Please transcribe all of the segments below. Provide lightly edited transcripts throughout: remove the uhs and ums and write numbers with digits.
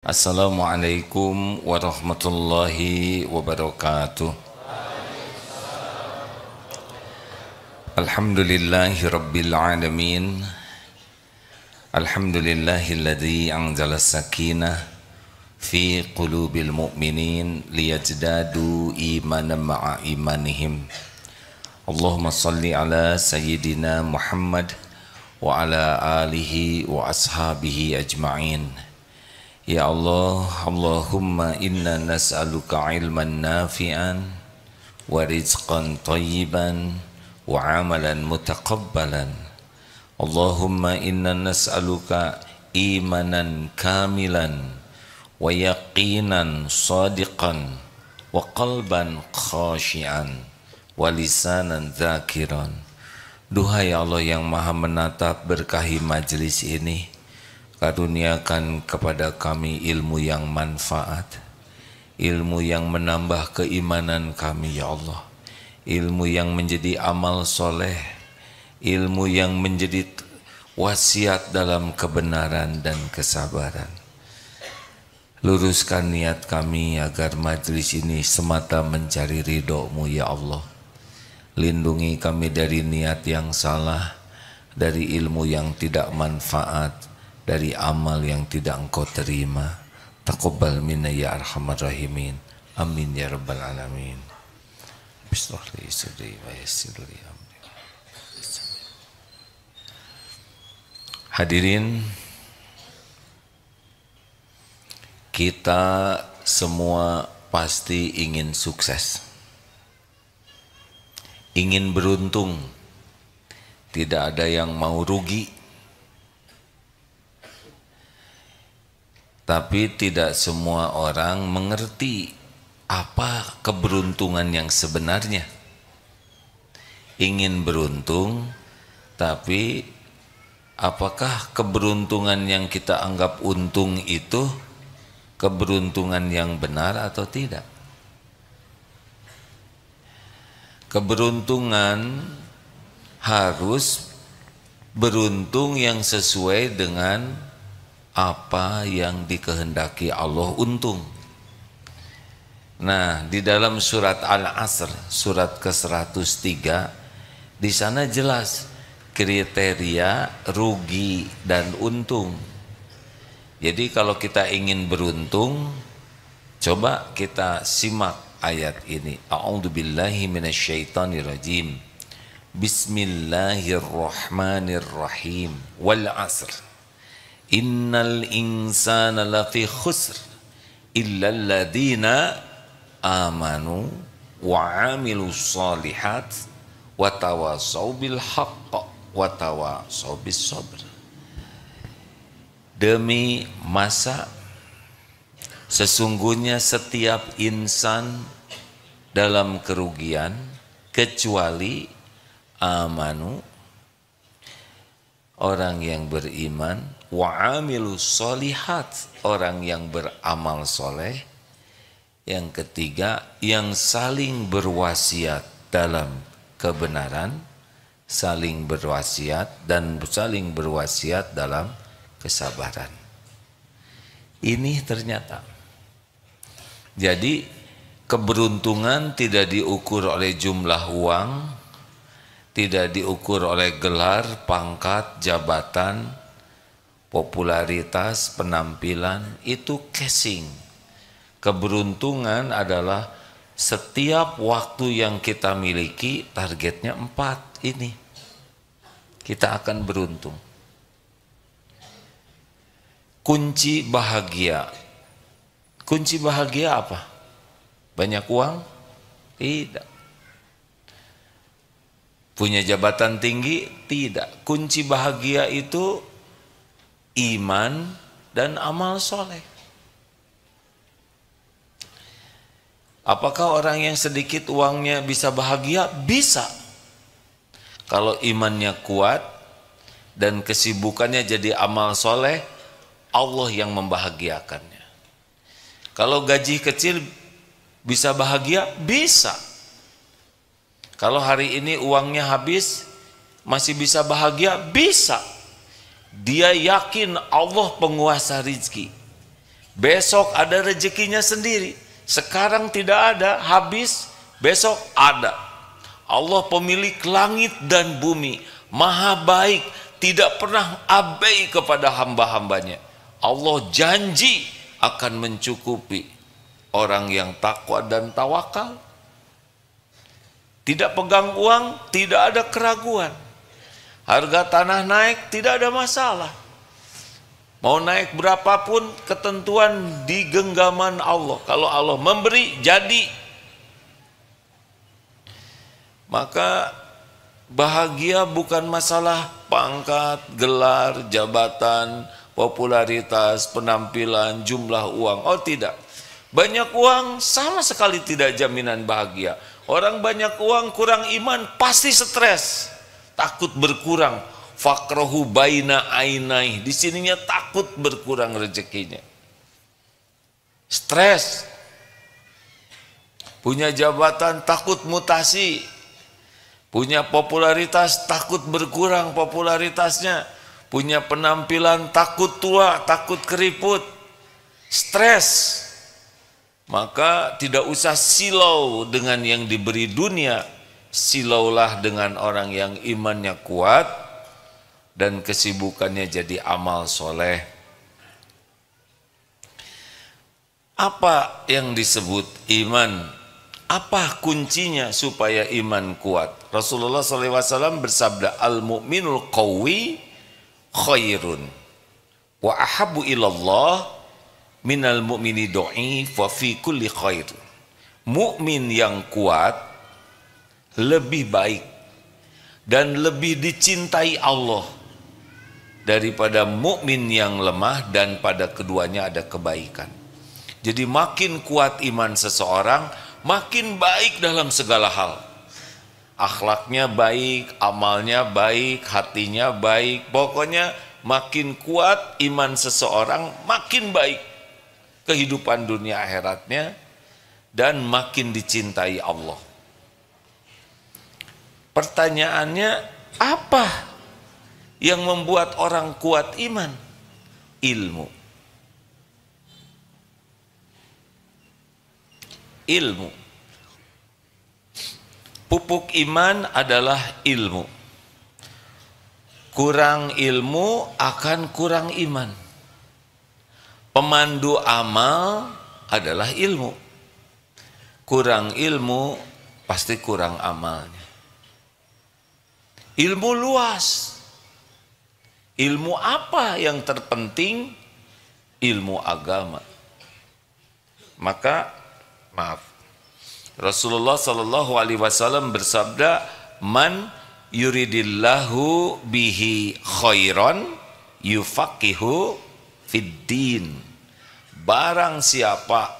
Assalamualaikum warahmatullahi wabarakatuh. Alhamdulillahi rabbil alamin. Alhamdulillahilladzi anzala sakinah fi qulubil mu'minin liyazdadu imanan ma'a imanihim. Allahumma salli ala sayyidina Muhammad wa ala alihi wa ashabihi ajma'in. Ya Allah, Allahumma inna nas'aluka ilman nafi'an wa rizqan tayyiban wa amalan mutaqabbalan. Allahumma inna nas'aluka imanan kamilan wa yaqinan sadiqan wa qalban khashi'an wa lisanan dzakiran. Duhai Allah yang maha menatap, berkahi majlis ini, karuniakan kepada kami ilmu yang manfaat, ilmu yang menambah keimanan kami ya Allah, ilmu yang menjadi amal soleh, ilmu yang menjadi wasiat dalam kebenaran dan kesabaran. Luruskan niat kami agar majlis ini semata mencari ridho-Mu ya Allah. Lindungi kami dari niat yang salah, dari ilmu yang tidak manfaat, dari amal yang tidak Engkau terima. Taqabbal minna ya arhamar rahimin. Amin ya rabbal alamin. Bismillah sadri wa yassir li amri. Hadirin, kita semua pasti ingin sukses, ingin beruntung. Tidak ada yang mau rugi. Tapi tidak semua orang mengerti apa keberuntungan yang sebenarnya. Ingin beruntung, tapi apakah keberuntungan yang kita anggap untung itu keberuntungan yang benar atau tidak? Keberuntungan harus beruntung yang sesuai dengan apa yang dikehendaki Allah untung. Nah, di dalam surat Al-Asr, surat ke-103, di sana jelas kriteria rugi dan untung. Jadi kalau kita ingin beruntung, coba kita simak ayat ini. A'udzubillahi minasyaitonirrajim. Bismillahirrahmanirrahim. Wal 'asr. Innal insana lafi khusr illa alladhina amanu wa amilus solihat wa tawasaw bil haqq wa tawasaw bis sabr. Demi masa sesungguhnya setiap insan dalam kerugian kecuali amanu, orang yang beriman, wa amilus solihat, orang yang beramal soleh. Yang ketiga, yang saling berwasiat dalam kebenaran, saling berwasiat dan saling berwasiat dalam kesabaran. Ini ternyata. Jadi keberuntungan tidak diukur oleh jumlah uang, tidak diukur oleh gelar, pangkat, jabatan, popularitas, penampilan. Itu casing. Keberuntungan adalah setiap waktu yang kita miliki, targetnya 4 ini, kita akan beruntung. Kunci bahagia. Kunci bahagia apa? Banyak uang? Tidak. Punya jabatan tinggi? Tidak. Kunci bahagia itu iman dan amal soleh. Apakah orang yang sedikit uangnya bisa bahagia? Bisa. Kalau imannya kuat dan kesibukannya jadi amal soleh, Allah yang membahagiakannya. Kalau gaji kecil bisa bahagia? Bisa. Kalau hari ini uangnya habis, masih bisa bahagia? Bisa. Dia yakin Allah penguasa rizki. Besok ada rezekinya sendiri. Sekarang tidak ada, habis, besok ada. Allah pemilik langit dan bumi, maha baik, tidak pernah abai kepada hamba-hambanya. Allah janji akan mencukupi orang yang takwa dan tawakal. Tidak pegang uang, tidak ada keraguan. Harga tanah naik, tidak ada masalah. Mau naik berapapun, ketentuan di genggaman Allah. Kalau Allah memberi, jadi. Maka bahagia bukan masalah pangkat, gelar, jabatan, popularitas, penampilan, jumlah uang. Oh tidak. Banyak uang sama sekali tidak jaminan bahagia. Orang banyak uang, kurang iman, pasti stres. Takut berkurang. Fakrahu baina ainai, di sininya takut berkurang rezekinya. Stres. Punya jabatan takut mutasi. Punya popularitas takut berkurang popularitasnya. Punya penampilan takut tua, takut keriput. Stres. Maka tidak usah silau dengan yang diberi dunia. Silaulah dengan orang yang imannya kuat dan kesibukannya jadi amal soleh. Apa yang disebut iman? Apa kuncinya supaya iman kuat? Rasulullah SAW bersabda, al-mu'minul qawi khairun wa ahabu ilallah minal mu'mini do'if wa fi kulli khair. Mukmin yang kuat lebih baik dan lebih dicintai Allah daripada mukmin yang lemah, dan pada keduanya ada kebaikan. Jadi makin kuat iman seseorang, makin baik dalam segala hal. Akhlaknya baik, amalnya baik, hatinya baik. Pokoknya makin kuat iman seseorang, makin baik kehidupan dunia akhiratnya dan makin dicintai Allah. Pertanyaannya, apa yang membuat orang kuat iman? Ilmu. Ilmu. Pupuk iman adalah ilmu. Kurang ilmu akan kurang iman. Pemandu amal adalah ilmu. Kurang ilmu pasti kurang amalnya. Ilmu luas. Ilmu apa yang terpenting? Ilmu agama. Maka maaf, Rasulullah SAW bersabda, man yuridillahu bihi khairan yufaqihu fiddin. Barang siapa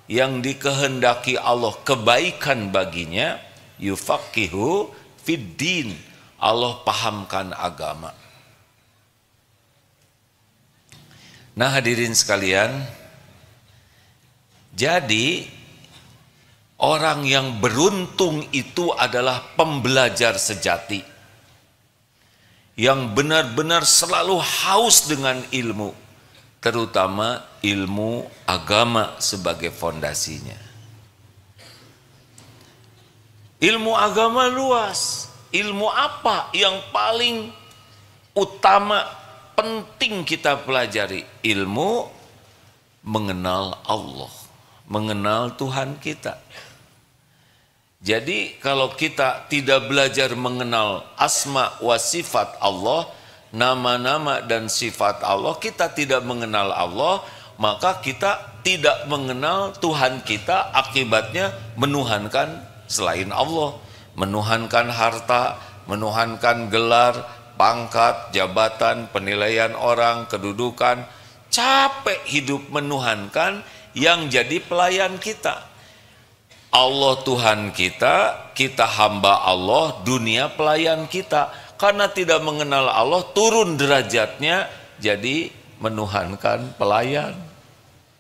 yang dikehendaki Allah kebaikan baginya, yufaqihu fiddin, Allah pahamkan agama. Nah hadirin sekalian, jadi orang yang beruntung itu adalah pembelajar sejati yang benar-benar selalu haus dengan ilmu, terutama ilmu agama sebagai fondasinya. Ilmu agama luas. Ilmu apa yang paling utama, penting kita pelajari? Ilmu mengenal Allah, mengenal Tuhan kita. Jadi kalau kita tidak belajar mengenal asma wa sifat Allah, nama-nama dan sifat Allah, kita tidak mengenal Allah, maka kita tidak mengenal Tuhan kita. Akibatnya menuhankan selain Allah, menuhankan harta, menuhankan gelar, pangkat, jabatan, penilaian orang, kedudukan. Capek hidup menuhankan yang jadi pelayan kita. Allah Tuhan kita, kita hamba Allah, dunia pelayan kita. Karena tidak mengenal Allah, turun derajatnya jadi menuhankan pelayan.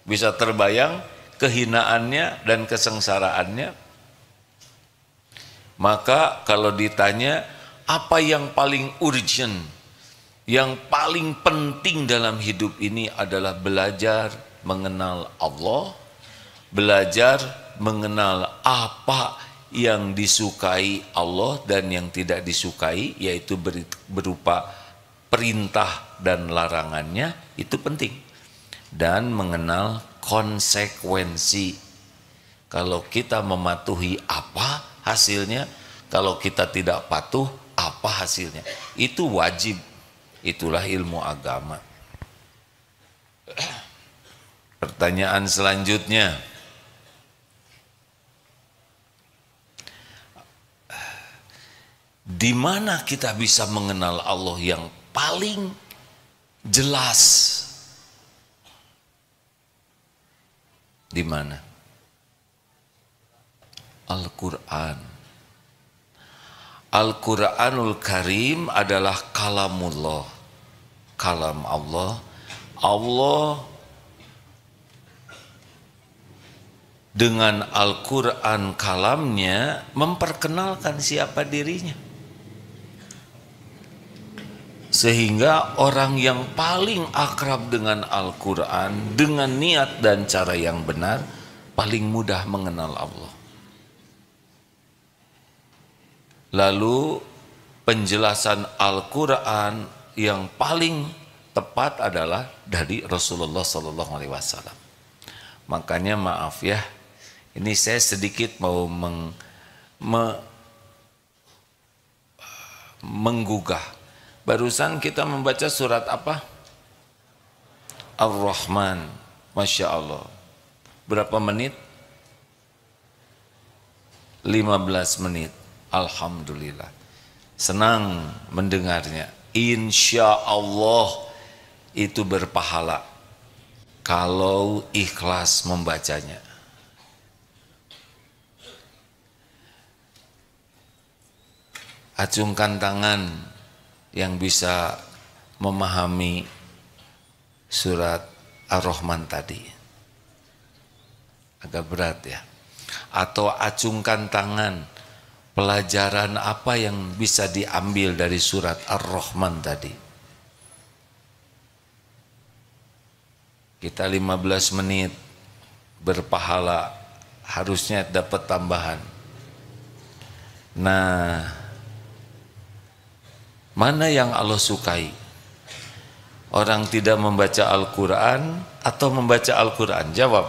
Bisa terbayang kehinaannya dan kesengsaraannya. Maka kalau ditanya apa yang paling urgent, yang paling penting dalam hidup ini adalah belajar mengenal Allah, belajar mengenal apa yang disukai Allah dan yang tidak disukai, yaitu berupa perintah dan larangannya, itu penting. Dan mengenal konsekuensi. Kalau kita mematuhi apa hasilnya, kalau kita tidak patuh apa hasilnya. Itu wajib. Itulah ilmu agama. Pertanyaan selanjutnya, di mana kita bisa mengenal Allah yang paling jelas? Di mana? Al-Quran. Al-Quranul Karim adalah kalamullah, kalam Allah. Allah dengan Al-Quran kalamnya memperkenalkan siapa dirinya. Sehingga orang yang paling akrab dengan Al-Quran, dengan niat dan cara yang benar, paling mudah mengenal Allah. Lalu penjelasan Al-Quran yang paling tepat adalah dari Rasulullah SAW. Makanya maaf ya, ini saya sedikit mau menggugah. Barusan kita membaca surat apa? Ar-Rahman. Masya Allah. Berapa menit? 15 menit. Alhamdulillah. Senang mendengarnya. Insya Allah itu berpahala kalau ikhlas membacanya. Acungkan tangan yang bisa memahami surat Ar-Rahman tadi. Agak berat ya. Atau acungkan tangan, pelajaran apa yang bisa diambil dari surat Ar-Rahman tadi. Kita 15 menit berpahala, harusnya dapat tambahan. Nah, mana yang Allah sukai? Orang tidak membaca Al-Quran atau membaca Al-Quran? Jawab.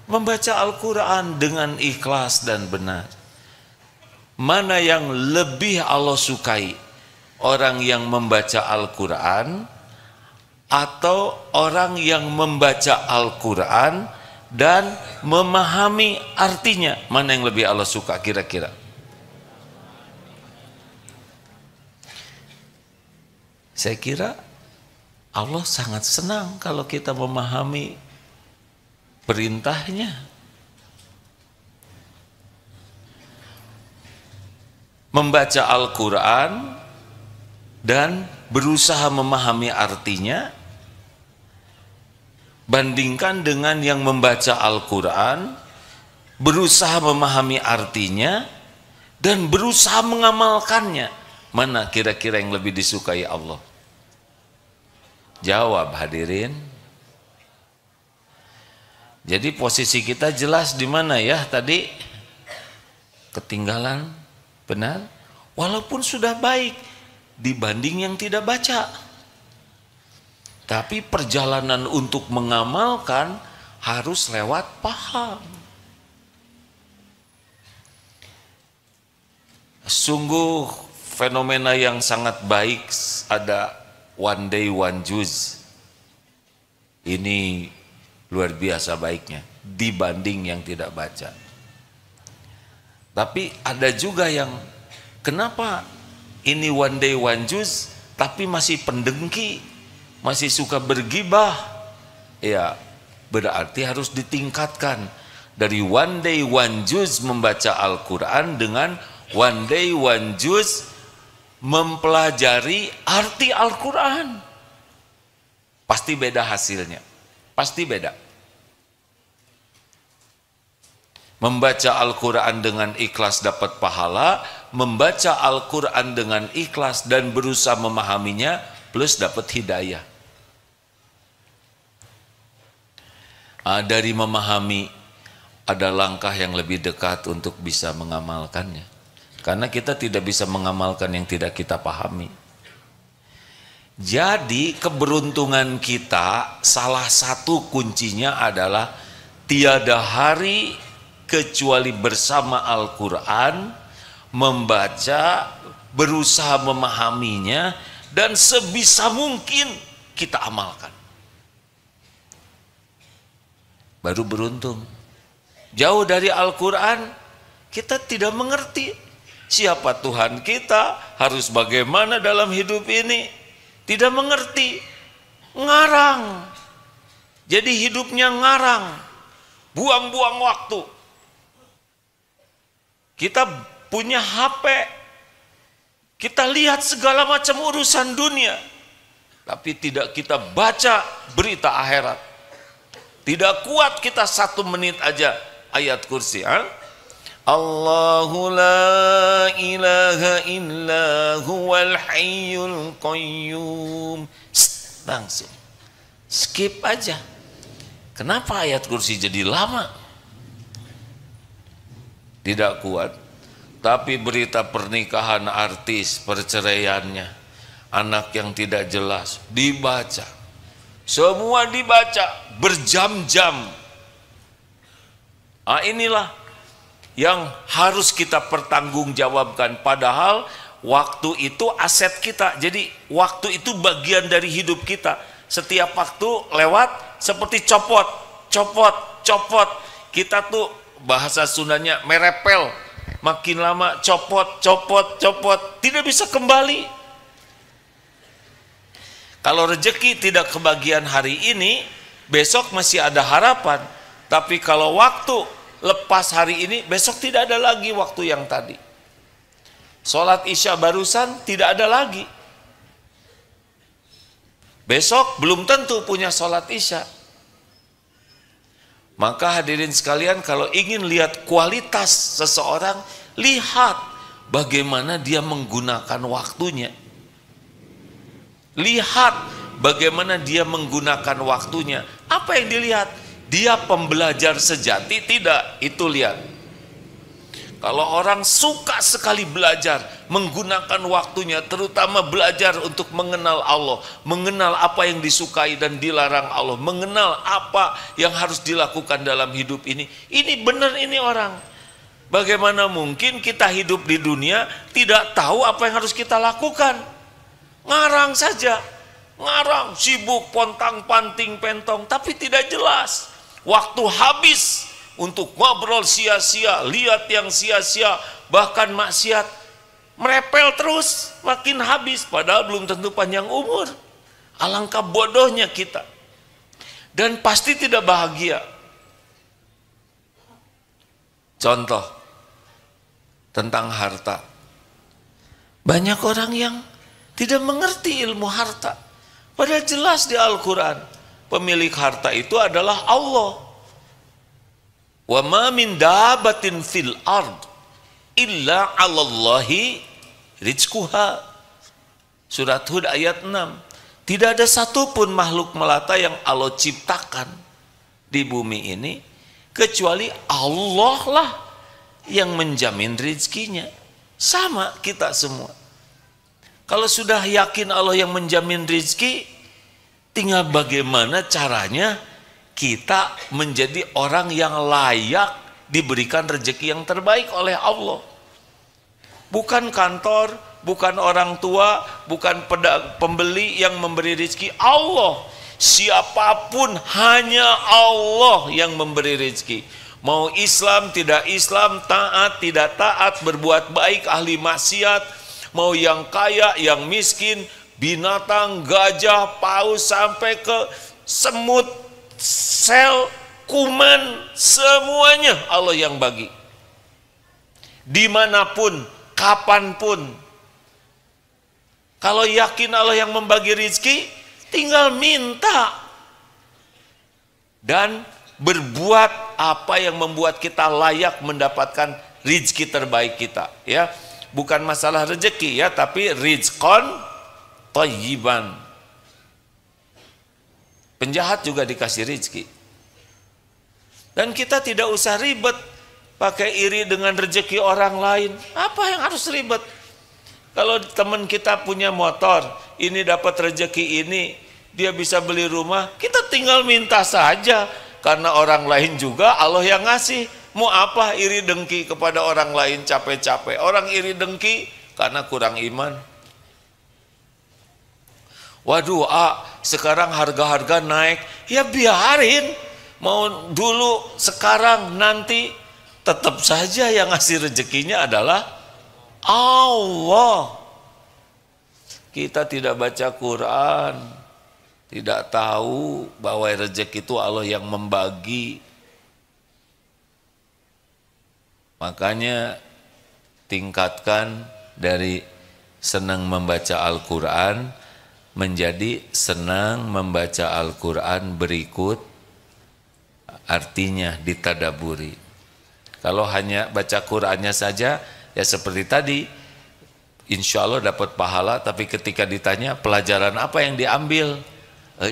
Membaca Al-Quran dengan ikhlas dan benar. Mana yang lebih Allah sukai? Orang yang membaca Al-Quran atau orang yang membaca Al-Quran dan memahami artinya? Mana yang lebih Allah suka kira-kira? Saya kira Allah sangat senang kalau kita memahami perintahnya. Membaca Al-Quran dan berusaha memahami artinya, bandingkan dengan yang membaca Al-Quran, berusaha memahami artinya, dan berusaha mengamalkannya. Mana kira-kira yang lebih disukai Allah? Jawab hadirin. Jadi posisi kita jelas di mana ya tadi? Ketinggalan, benar? Walaupun sudah baik dibanding yang tidak baca. Tapi perjalanan untuk mengamalkan harus lewat paham. Sungguh fenomena yang sangat baik ada one day one juz. Ini luar biasa baiknya dibanding yang tidak baca. Tapi ada juga yang kenapa ini one day one juz tapi masih pendengki, masih suka bergibah. Ya, berarti harus ditingkatkan dari one day one juz membaca Al-Quran dengan one day one juz mempelajari arti Al-Quran. Pasti beda hasilnya. Pasti beda. Membaca Al-Quran dengan ikhlas dapat pahala, membaca Al-Quran dengan ikhlas dan berusaha memahaminya plus dapat hidayah. Dari memahami ada langkah yang lebih dekat untuk bisa mengamalkannya. Karena kita tidak bisa mengamalkan yang tidak kita pahami. Jadi keberuntungan kita salah satu kuncinya adalah tiada hari kecuali bersama Al-Quran, membaca, berusaha memahaminya, dan sebisa mungkin kita amalkan. Baru beruntung. Jauh dari Al-Quran, kita tidak mengerti siapa Tuhan kita, harus bagaimana dalam hidup ini. Tidak mengerti, ngarang. Jadi hidupnya ngarang, buang-buang waktu. Kita punya HP, kita lihat segala macam urusan dunia, tapi tidak kita baca berita akhirat. Tidak kuat kita 1 menit aja ayat kursi. Allahu la ilaha illa huwal hayyul qayyum. Langsung skip aja. Kenapa ayat kursi jadi lama? Tidak kuat. Tapi berita pernikahan artis, perceraiannya, anak yang tidak jelas dibaca. Semua dibaca berjam-jam. Inilah yang harus kita pertanggungjawabkan. Padahal waktu itu aset kita. Jadi waktu itu bagian dari hidup kita. Setiap waktu lewat seperti copot, copot, copot. Kita tuh bahasa Sundanya merepel. Makin lama copot, copot, copot. Tidak bisa kembali. Kalau rezeki tidak kebagian hari ini, besok masih ada harapan. Tapi kalau waktu lepas hari ini, besok tidak ada lagi waktu yang tadi. Sholat Isya barusan tidak ada lagi. Besok belum tentu punya sholat Isya. Maka hadirin sekalian, kalau ingin lihat kualitas seseorang, lihat bagaimana dia menggunakan waktunya. Lihat bagaimana dia menggunakan waktunya. Apa yang dilihat? Dia pembelajar sejati? Tidak. Itu lihat. Kalau orang suka sekali belajar, menggunakan waktunya, terutama belajar untuk mengenal Allah, mengenal apa yang disukai dan dilarang Allah, mengenal apa yang harus dilakukan dalam hidup ini. Ini benar ini orang. Bagaimana mungkin kita hidup di dunia tidak tahu apa yang harus kita lakukan? Ngarang saja, ngarang, sibuk, pontang, panting, pentong, tapi tidak jelas. Waktu habis untuk ngobrol sia-sia, lihat yang sia-sia, bahkan maksiat, merepel terus, makin habis, padahal belum tentu panjang umur. Alangkah bodohnya kita. Dan pasti tidak bahagia. Contoh, tentang harta. Banyak orang yang tidak mengerti ilmu harta. Padahal jelas di Al-Quran, pemilik harta itu adalah Allah. Wa ma min dabatin fil ard illa 'alallahi rizquha. Surat Hud ayat 6. Tidak ada satupun makhluk melata yang Allah ciptakan di bumi ini kecuali Allah lah yang menjamin rezekinya. Sama kita semua. Kalau sudah yakin Allah yang menjamin rezeki, tinggal bagaimana caranya kita menjadi orang yang layak diberikan rezeki yang terbaik oleh Allah. Bukan kantor, bukan orang tua, bukan pembeli yang memberi rezeki, Allah. Siapapun hanya Allah yang memberi rezeki. Mau Islam, tidak Islam, taat, tidak taat, berbuat baik, ahli maksiat, mau yang kaya, yang miskin, binatang, gajah, paus, sampai ke semut, sel, kuman, semuanya Allah yang bagi. Dimanapun, kapanpun. Kalau yakin Allah yang membagi rezeki, tinggal minta. Dan berbuat apa yang membuat kita layak mendapatkan rezeki terbaik kita. Ya. Bukan masalah rezeki ya, tapi rizqan thayyiban. Penjahat juga dikasih rezeki. Dan kita tidak usah ribet pakai iri dengan rezeki orang lain. Apa yang harus ribet? Kalau teman kita punya motor, ini dapat rezeki ini, dia bisa beli rumah, kita tinggal minta saja. Karena orang lain juga Allah yang ngasih. Mau apa iri dengki kepada orang lain capek-capek? Orang iri dengki karena kurang iman. Waduh, sekarang harga-harga naik. Ya biarin. Mau dulu, sekarang, nanti, tetap saja yang ngasih rezekinya adalah Allah. Kita tidak baca Quran, tidak tahu bahwa rezeki itu Allah yang membagi. Makanya tingkatkan dari senang membaca Al-Quran menjadi senang membaca Al-Quran berikut artinya ditadaburi. Kalau hanya baca Qurannya saja, ya seperti tadi, insya Allah dapat pahala, tapi ketika ditanya pelajaran apa yang diambil,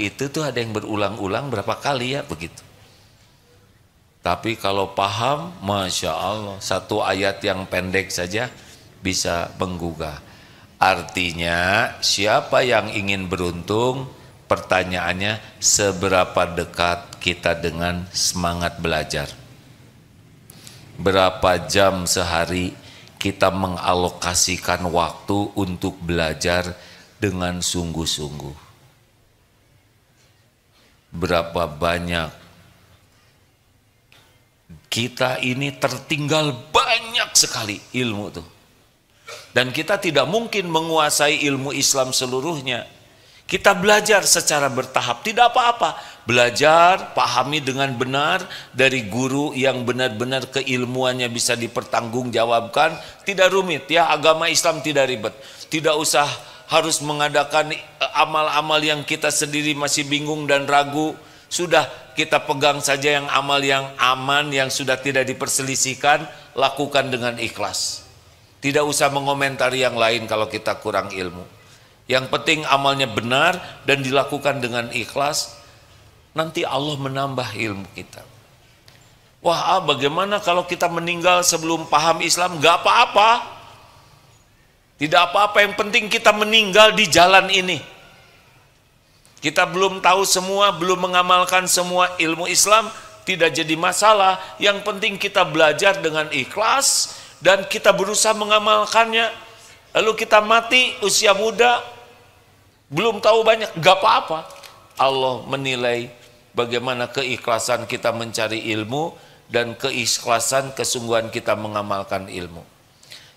itu tuh ada yang berulang-ulang berapa kali ya, begitu. Tapi kalau paham, Masya Allah, satu ayat yang pendek saja bisa menggugah. Artinya, siapa yang ingin beruntung, pertanyaannya seberapa dekat kita dengan semangat belajar. Berapa jam sehari kita mengalokasikan waktu untuk belajar dengan sungguh-sungguh. Berapa banyak kita ini tertinggal banyak sekali ilmu tuh. Dan kita tidak mungkin menguasai ilmu Islam seluruhnya. Kita belajar secara bertahap, tidak apa-apa. Belajar, pahami dengan benar dari guru yang benar-benar keilmuannya bisa dipertanggungjawabkan. Tidak rumit ya, agama Islam tidak ribet. Tidak usah harus mengadakan amal-amal yang kita sendiri masih bingung dan ragu. Sudah kita pegang saja yang amal yang aman, yang sudah tidak diperselisihkan, lakukan dengan ikhlas. Tidak usah mengomentari yang lain kalau kita kurang ilmu. Yang penting amalnya benar dan dilakukan dengan ikhlas. Nanti Allah menambah ilmu kita. Wah, bagaimana kalau kita meninggal sebelum paham Islam? Gak apa-apa. Tidak apa-apa, yang penting kita meninggal di jalan ini. Kita belum tahu semua, belum mengamalkan semua ilmu Islam, tidak jadi masalah. Yang penting kita belajar dengan ikhlas dan kita berusaha mengamalkannya. Lalu kita mati usia muda, belum tahu banyak, gak apa-apa. Allah menilai bagaimana keikhlasan kita mencari ilmu dan keikhlasan kesungguhan kita mengamalkan ilmu.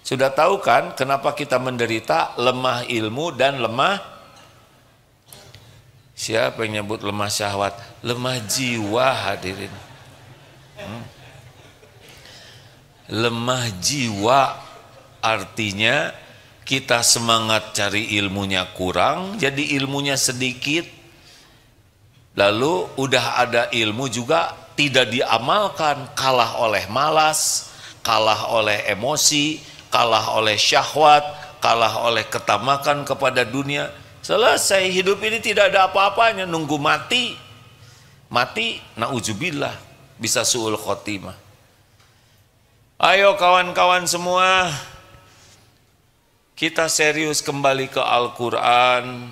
Sudah tahu kan kenapa kita menderita lemah ilmu dan lemah, siapa yang nyebut lemah syahwat? Lemah jiwa, hadirin. Lemah jiwa artinya kita semangat cari ilmunya kurang, jadi ilmunya sedikit. Lalu udah ada ilmu juga tidak diamalkan, kalah oleh malas, kalah oleh emosi, kalah oleh syahwat, kalah oleh ketamakan kepada dunia. Selesai, hidup ini tidak ada apa-apanya, nunggu mati. Mati, na'udzubillah, bisa su'ul khotimah. Ayo kawan-kawan semua, kita serius kembali ke Al-Quran.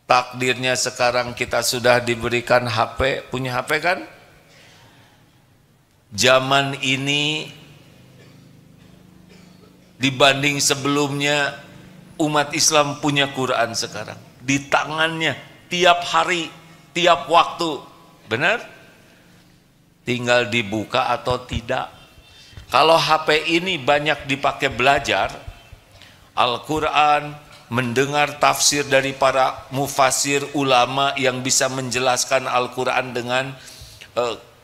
Takdirnya sekarang kita sudah diberikan HP, punya HP kan? Zaman ini dibanding sebelumnya, umat Islam punya Quran sekarang di tangannya tiap hari, tiap waktu. Benar? Tinggal dibuka atau tidak. Kalau HP ini banyak dipakai belajar Al-Quran, mendengar tafsir dari para mufasir ulama yang bisa menjelaskan Al-Quran dengan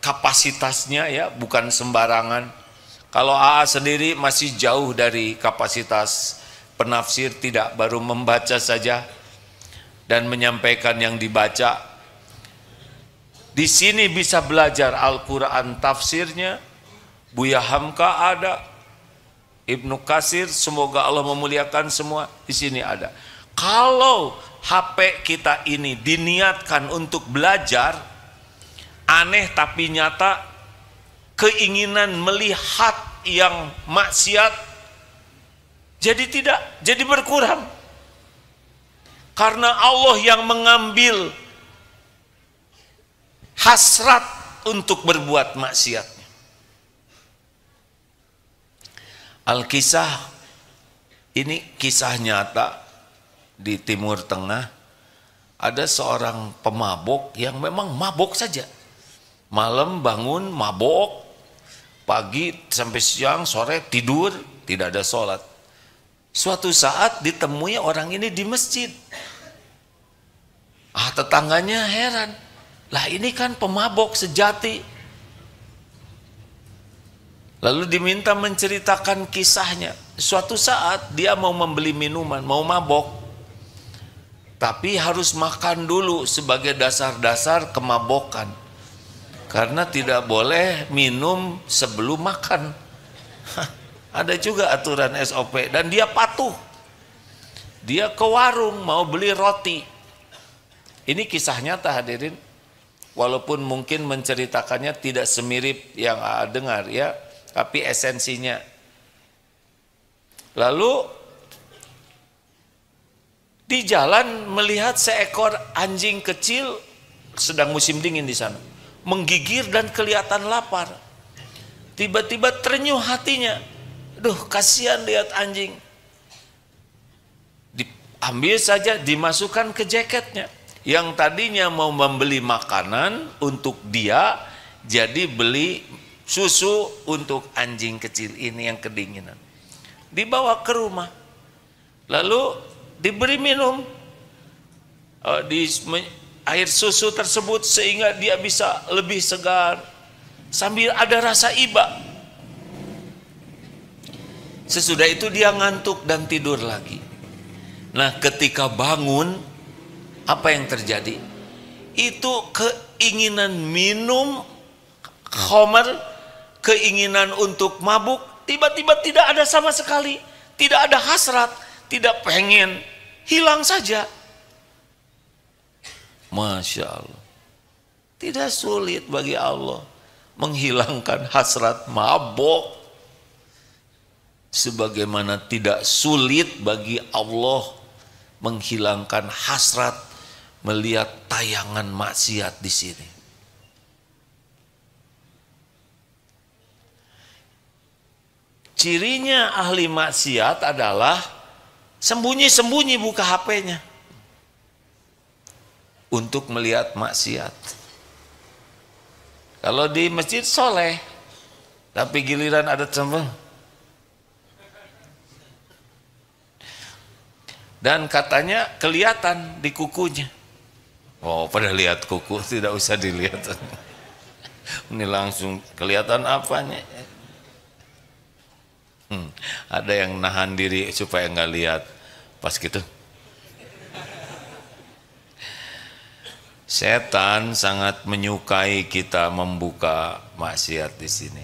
kapasitasnya ya, bukan sembarangan. Kalau AA sendiri masih jauh dari kapasitas penafsir, tidak, baru membaca saja dan menyampaikan yang dibaca. Di sini bisa belajar Al-Quran tafsirnya, Buya Hamka ada, Ibnu Katsir, semoga Allah memuliakan semua, di sini ada. Kalau HP kita ini diniatkan untuk belajar, aneh tapi nyata, keinginan melihat yang maksiat jadi berkurang. Karena Allah yang mengambil hasrat untuk berbuat maksiatnya. Al-Kisah ini kisah nyata di Timur Tengah. Ada seorang pemabok yang memang mabok saja. Malam bangun mabok, pagi sampai siang, sore tidur, tidak ada sholat. Suatu saat ditemui orang ini di masjid. Tetangganya heran, lah ini kan pemabok sejati. Lalu diminta menceritakan kisahnya. Suatu saat dia mau membeli minuman, mau mabok, tapi harus makan dulu sebagai dasar-dasar kemabokan. Karena tidak boleh minum sebelum makan. Ada juga aturan SOP, dan dia patuh. Dia ke warung mau beli roti. Ini kisah nyata hadirin. Walaupun mungkin menceritakannya tidak semirip yang dengar ya, tapi esensinya. Lalu di jalan melihat seekor anjing kecil, sedang musim dingin di sana, menggigir dan kelihatan lapar. Tiba-tiba terenyuh hatinya, duh kasihan lihat anjing. Diambil saja, dimasukkan ke jaketnya. Yang tadinya mau membeli makanan untuk dia, jadi beli susu untuk anjing kecil ini yang kedinginan. Dibawa ke rumah, lalu diberi minum di air susu tersebut sehingga dia bisa lebih segar sambil ada rasa iba. Sesudah itu dia ngantuk dan tidur lagi. Nah, ketika bangun, apa yang terjadi? Itu keinginan minum khamar, keinginan untuk mabuk, tiba-tiba tidak ada sama sekali. Tidak ada hasrat, tidak pengen, hilang saja. Masya Allah. Tidak sulit bagi Allah menghilangkan hasrat mabuk, sebagaimana tidak sulit bagi Allah menghilangkan hasrat melihat tayangan maksiat di sini. Cirinya ahli maksiat adalah sembunyi-sembunyi buka HP-nya untuk melihat maksiat. Kalau di masjid soleh, tapi giliran ada sembung. Dan katanya kelihatan di kukunya. Oh, pada lihat kuku, tidak usah dilihat. Ini langsung kelihatan apanya. Ada yang nahan diri supaya nggak lihat. Pas gitu. Setan sangat menyukai kita membuka maksiat di sini.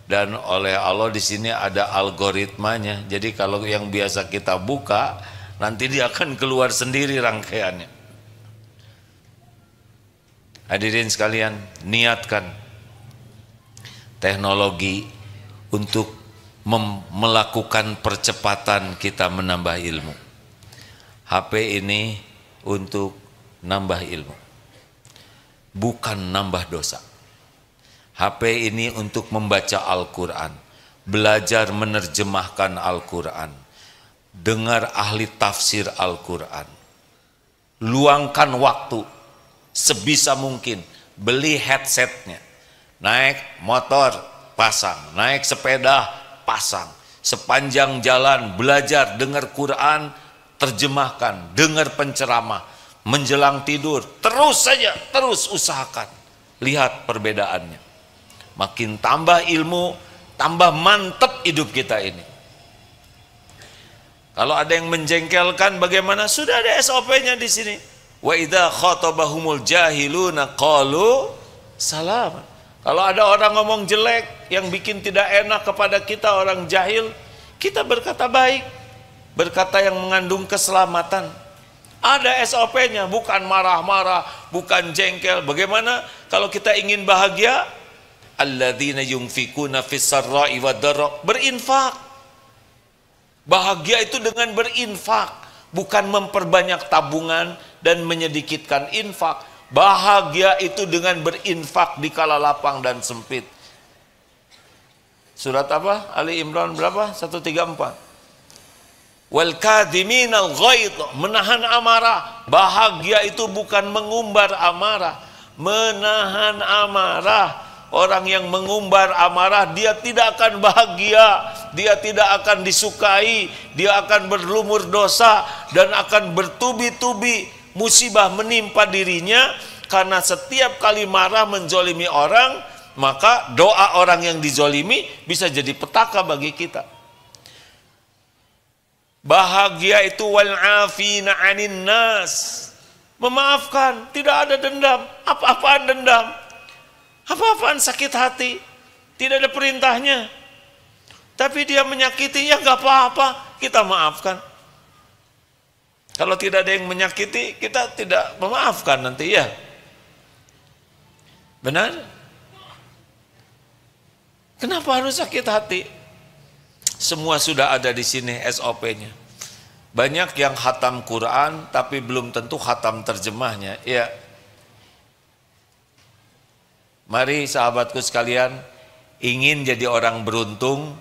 Dan oleh Allah di sini ada algoritmanya. Jadi kalau yang biasa kita buka, nanti dia akan keluar sendiri rangkaiannya. Hadirin sekalian, niatkan teknologi untuk melakukan percepatan kita menambah ilmu. HP ini untuk nambah ilmu, bukan nambah dosa. HP ini untuk membaca Al-Quran, belajar menerjemahkan Al-Quran, dengar ahli tafsir Al-Quran. Luangkan waktu sebisa mungkin, beli headsetnya, naik motor pasang, naik sepeda pasang, sepanjang jalan belajar, dengar Quran, terjemahkan, dengar penceramah, menjelang tidur, terus saja, terus usahakan. Lihat perbedaannya, makin tambah ilmu, tambah mantap hidup kita ini. Kalau ada yang menjengkelkan bagaimana? Sudah ada SOP-nya di sini. Wa idza khatabahumul jahiluna qalu salam. Kalau ada orang ngomong jelek yang bikin tidak enak kepada kita, orang jahil, kita berkata baik, berkata yang mengandung keselamatan. Ada SOP-nya, bukan marah-marah, bukan jengkel. Bagaimana kalau kita ingin bahagia? alladzina yunfikuna fis sarra'i wad dharra, berinfak. Bahagia itu dengan berinfak, bukan memperbanyak tabungan dan menyedikitkan infak. Bahagia itu dengan berinfak di kala lapang dan sempit. Surat apa? Ali Imran berapa? 134. Wal kadhiminal ghaidh, menahan amarah. Bahagia itu bukan mengumbar amarah, menahan amarah. Orang yang mengumbar amarah, dia tidak akan bahagia, dia tidak akan disukai, dia akan berlumur dosa dan akan bertubi-tubi musibah menimpa dirinya. Karena setiap kali marah menzolimi orang, maka doa orang yang dizolimi bisa jadi petaka bagi kita. Bahagia itu wal afina 'anin nas, memaafkan, tidak ada dendam. Apa-apaan dendam? Apa-apaan sakit hati? Tidak ada perintahnya. Tapi dia menyakiti, ya nggak apa-apa, kita maafkan. Kalau tidak ada yang menyakiti, kita tidak memaafkan nanti, ya. Benar? Kenapa harus sakit hati? Semua sudah ada di sini SOP-nya. Banyak yang khatam Quran tapi belum tentu khatam terjemahnya. Ya. Mari sahabatku sekalian, ingin jadi orang beruntung,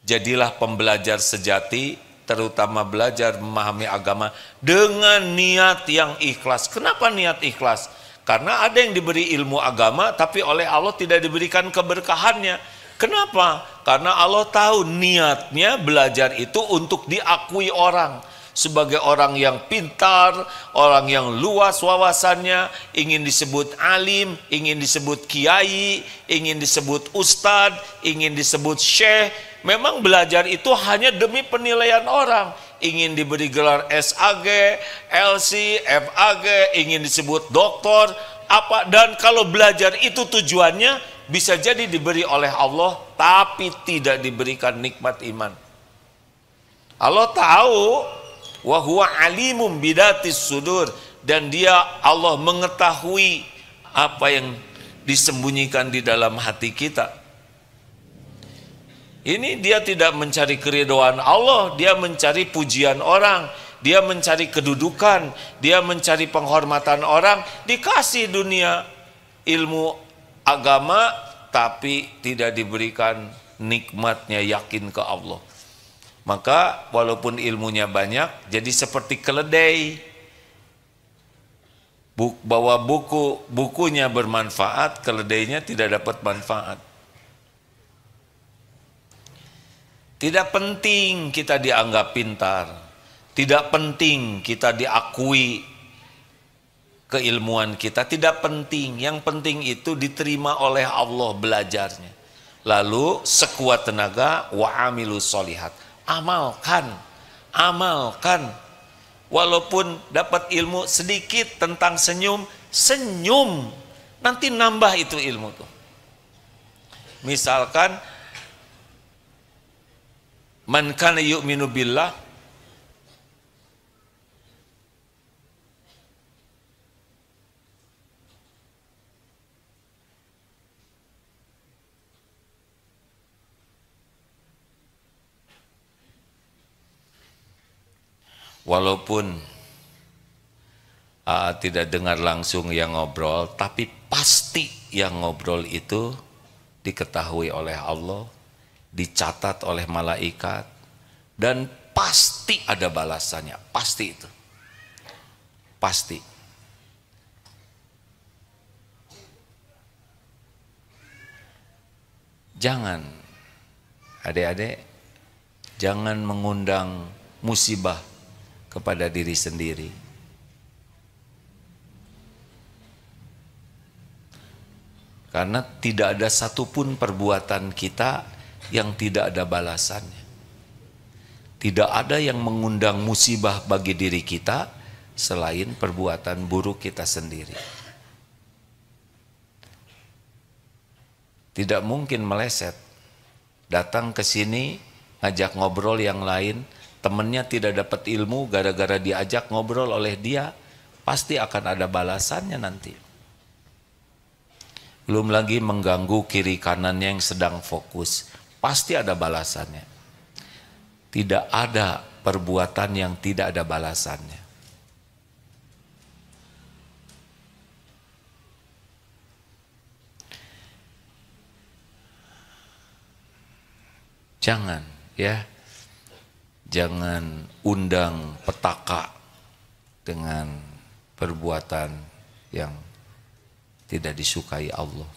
jadilah pembelajar sejati, terutama belajar memahami agama dengan niat yang ikhlas. Kenapa niat ikhlas? Karena ada yang diberi ilmu agama tapi oleh Allah tidak diberikan keberkahannya. Kenapa? Karena Allah tahu niatnya belajar itu untuk diakui orang sebagai orang yang pintar, orang yang luas wawasannya, ingin disebut alim, ingin disebut kiai, ingin disebut ustadz, ingin disebut syekh. Memang belajar itu hanya demi penilaian orang, ingin diberi gelar SAG, LC, FAG, ingin disebut doktor, apa. Dan kalau belajar itu tujuannya bisa jadi diberi oleh Allah tapi tidak diberikan nikmat iman. Allah tahu wa huwa alimum bidatis sudur, dan dia Allah mengetahui apa yang disembunyikan di dalam hati kita. Ini dia tidak mencari keridhaan Allah, dia mencari pujian orang, dia mencari kedudukan, dia mencari penghormatan orang. Dikasih dunia ilmu agama tapi tidak diberikan nikmatnya yakin ke Allah. Maka walaupun ilmunya banyak, jadi seperti keledai. Bawa bukunya bermanfaat, keledainya tidak dapat manfaat. Tidak penting kita dianggap pintar, tidak penting kita diakui keilmuan kita, tidak penting. Yang penting itu diterima oleh Allah belajarnya. Lalu sekuat tenaga wa amilus solihat, amalkan, amalkan. Walaupun dapat ilmu sedikit tentang senyum, senyum, nanti nambah itu ilmu tuh. Misalkan man kana yu'minu billah, walaupun tidak dengar langsung yang ngobrol, tapi pasti yang ngobrol itu diketahui oleh Allah, dicatat oleh malaikat, dan pasti ada balasannya, pasti itu. Pasti. Jangan, adik-adik, jangan mengundang musibah kepada diri sendiri. Karena tidak ada satupun perbuatan kita yang tidak ada balasannya. Tidak ada yang mengundang musibah bagi diri kita selain perbuatan buruk kita sendiri. Tidak mungkin meleset, datang ke sini ngajak ngobrol yang lain, temennya tidak dapat ilmu gara-gara diajak ngobrol oleh dia, pasti akan ada balasannya nanti. Belum lagi mengganggu kiri kanannya yang sedang fokus. Pasti ada balasannya. Tidak ada perbuatan yang tidak ada balasannya. Jangan, ya. Jangan undang petaka dengan perbuatan yang tidak disukai Allah.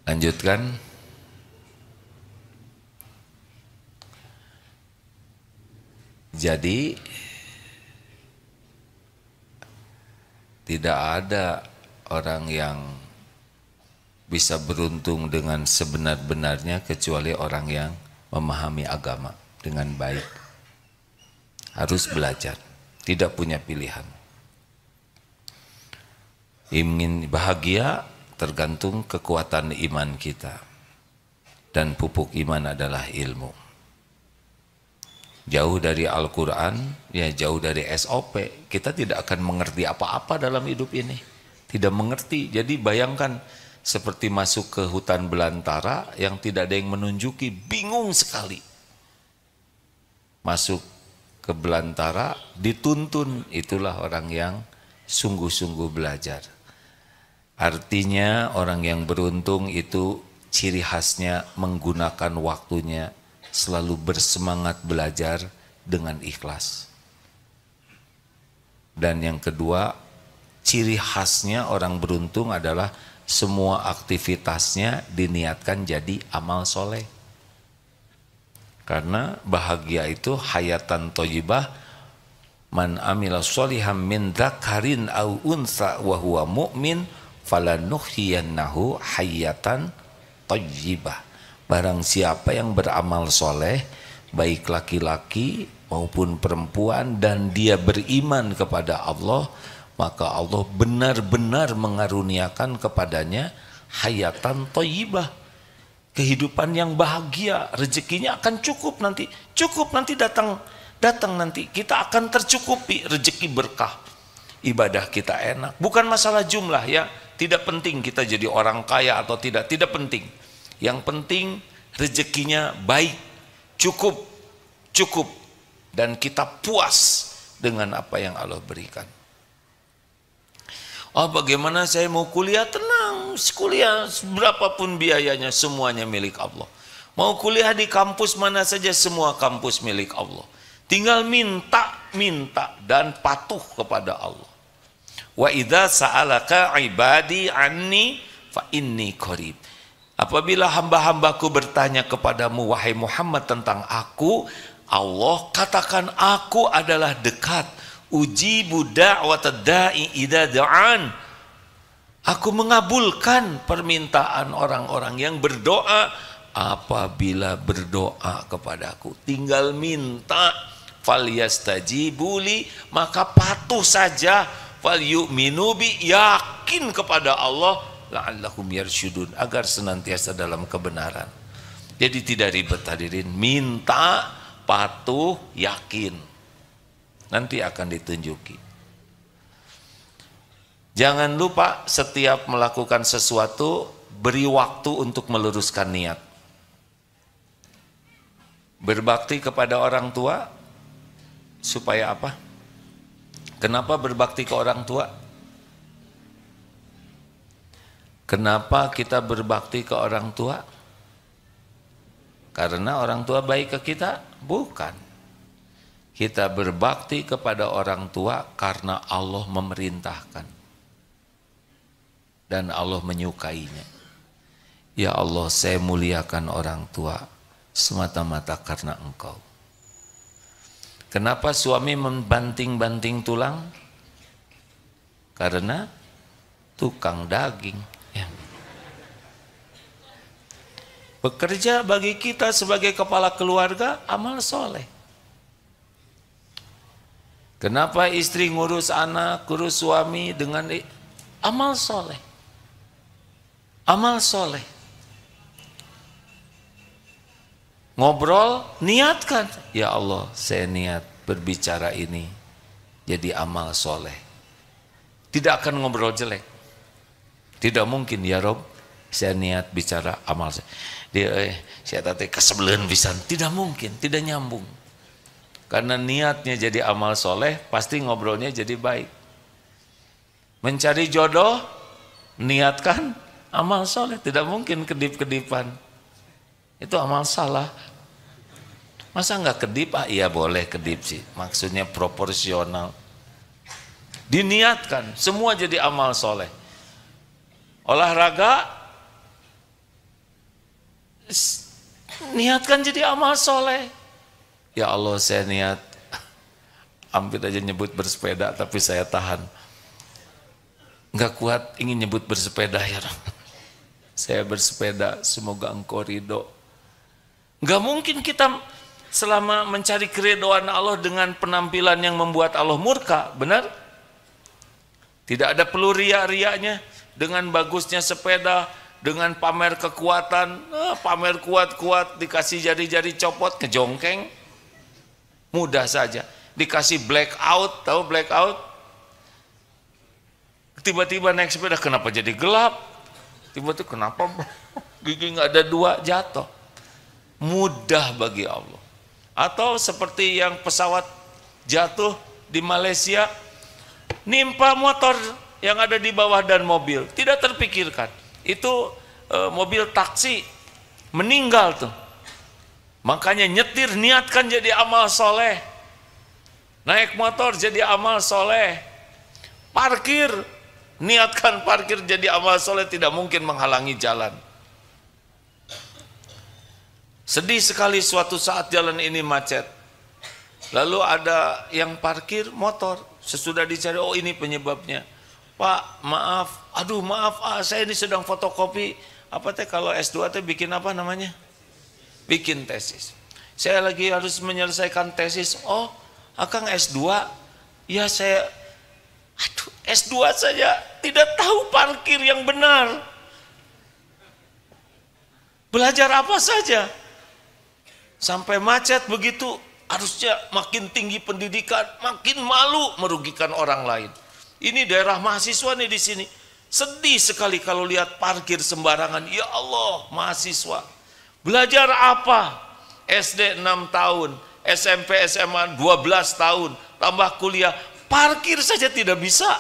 Lanjutkan. Jadi tidak ada orang yang bisa beruntung dengan sebenar-benarnya kecuali orang yang memahami agama dengan baik. Harus belajar, tidak punya pilihan. Ingin bahagia tergantung kekuatan iman kita. Dan pupuk iman adalah ilmu. Jauh dari Al-Quran, ya jauh dari SOP, kita tidak akan mengerti apa-apa dalam hidup ini. Tidak mengerti, jadi bayangkan seperti masuk ke hutan belantara yang tidak ada yang menunjuki, bingung sekali. Masuk ke belantara, dituntun, itulah orang yang sungguh-sungguh belajar. Artinya orang yang beruntung itu ciri khasnya menggunakan waktunya selalu bersemangat belajar dengan ikhlas. Dan yang kedua, ciri khasnya orang beruntung adalah semua aktivitasnya diniatkan jadi amal soleh. Karena bahagia itu hayatan thayyibah, man amila sholihan min dzakarin au unsa wa huwa mu'min falanuhyiyannahu hayatan thayyibah. Barang siapa yang beramal soleh, baik laki-laki maupun perempuan, dan dia beriman kepada Allah, maka Allah benar-benar mengaruniakan kepadanya hayatan thayyibah, kehidupan yang bahagia. Rezekinya akan cukup nanti, datang nanti, kita akan tercukupi rezeki berkah. Ibadah kita enak, bukan masalah jumlah ya, tidak penting kita jadi orang kaya atau tidak penting. Yang penting rezekinya baik, cukup, dan kita puas dengan apa yang Allah berikan. Oh, bagaimana saya mau kuliah? Tenang, kuliah berapapun biayanya semuanya milik Allah. Mau kuliah di kampus mana saja, semua kampus milik Allah. Tinggal minta dan patuh kepada Allah. Wa idza sa'alaka ibadi anni fa inni qarib. Apabila hamba-hambaku bertanya kepadamu wahai Muhammad tentang aku, Allah katakan aku adalah dekat. Ujibu da'watad da'i idza da'an. Aku mengabulkan permintaan orang-orang yang berdoa apabila berdoa kepadaku. Tinggal minta, falyastajibuli, maka patuh saja, falyu'minu bi, yakin kepada Allah, la'allahum yarsyudun, agar senantiasa dalam kebenaran. Jadi tidak ribet hadirin, minta, patuh, yakin, nanti akan ditunjuki. Jangan lupa setiap melakukan sesuatu beri waktu untuk meluruskan niat. Berbakti kepada orang tua supaya apa? Kenapa berbakti ke orang tua? Kenapa kita berbakti ke orang tua? Karena orang tua baik ke kita? Bukan. Kita berbakti kepada orang tua karena Allah memerintahkan dan Allah menyukainya. Ya Allah, saya muliakan orang tua semata-mata karena Engkau. Kenapa suami membanting-banting tulang? Karena tukang daging. Ya. Bekerja bagi kita sebagai kepala keluarga, amal soleh. Kenapa istri ngurus anak, ngurus suami dengan amal soleh? Amal soleh. Ngobrol, niatkan. Ya Allah, saya niat berbicara ini jadi amal soleh. Tidak akan ngobrol jelek. Tidak mungkin ya Rob, saya niat bicara amal dia saya tadi kesebelen pisan. Tidak mungkin, tidak nyambung. Karena niatnya jadi amal soleh, pasti ngobrolnya jadi baik. Mencari jodoh, niatkan amal soleh, tidak mungkin kedip-kedipan. Itu amal salah. Masa nggak kedip? Ah iya boleh kedip sih. Maksudnya proporsional. Diniatkan, semua jadi amal soleh. Olahraga, niatkan jadi amal soleh. Ya Allah, saya niat, hampir aja nyebut bersepeda, tapi saya tahan. Nggak kuat ingin nyebut bersepeda ya Rob. Saya bersepeda, semoga engkau ridho. Nggak mungkin kita selama mencari keridhaan Allah dengan penampilan yang membuat Allah murka, benar? Tidak ada perlu riak-riaknya dengan bagusnya sepeda, dengan pamer kekuatan, pamer kuat-kuat, dikasih jari-jari copot, ngejongkeng, mudah saja. Dikasih blackout, tahu blackout? Tiba-tiba naik sepeda, kenapa jadi gelap? Tiba-tiba kenapa gigi nggak ada dua, jatuh. Mudah bagi Allah. Atau seperti yang pesawat jatuh di Malaysia, nimpa motor yang ada di bawah dan mobil, tidak terpikirkan. Itu mobil taksi meninggal tuh. Makanya nyetir niatkan jadi amal soleh. Naik motor jadi amal soleh. Parkir, niatkan parkir jadi amal soleh, tidak mungkin menghalangi jalan. Sedih sekali suatu saat jalan ini macet. Lalu ada yang parkir motor, sesudah dicari, oh ini penyebabnya. Pak, maaf, aduh maaf, saya ini sedang fotokopi. Apa teh kalau S2 teh bikin apa namanya? Bikin tesis. Saya lagi harus menyelesaikan tesis. Oh, Akang S2? Ya saya, aduh S2 saja tidak tahu parkir yang benar. Belajar apa saja? Sampai macet begitu, harusnya makin tinggi pendidikan, makin malu merugikan orang lain. Ini daerah mahasiswa nih di sini. Sedih sekali kalau lihat parkir sembarangan. Ya Allah, mahasiswa. Belajar apa? SD 6 tahun, SMP SMA 12 tahun, tambah kuliah, parkir saja tidak bisa.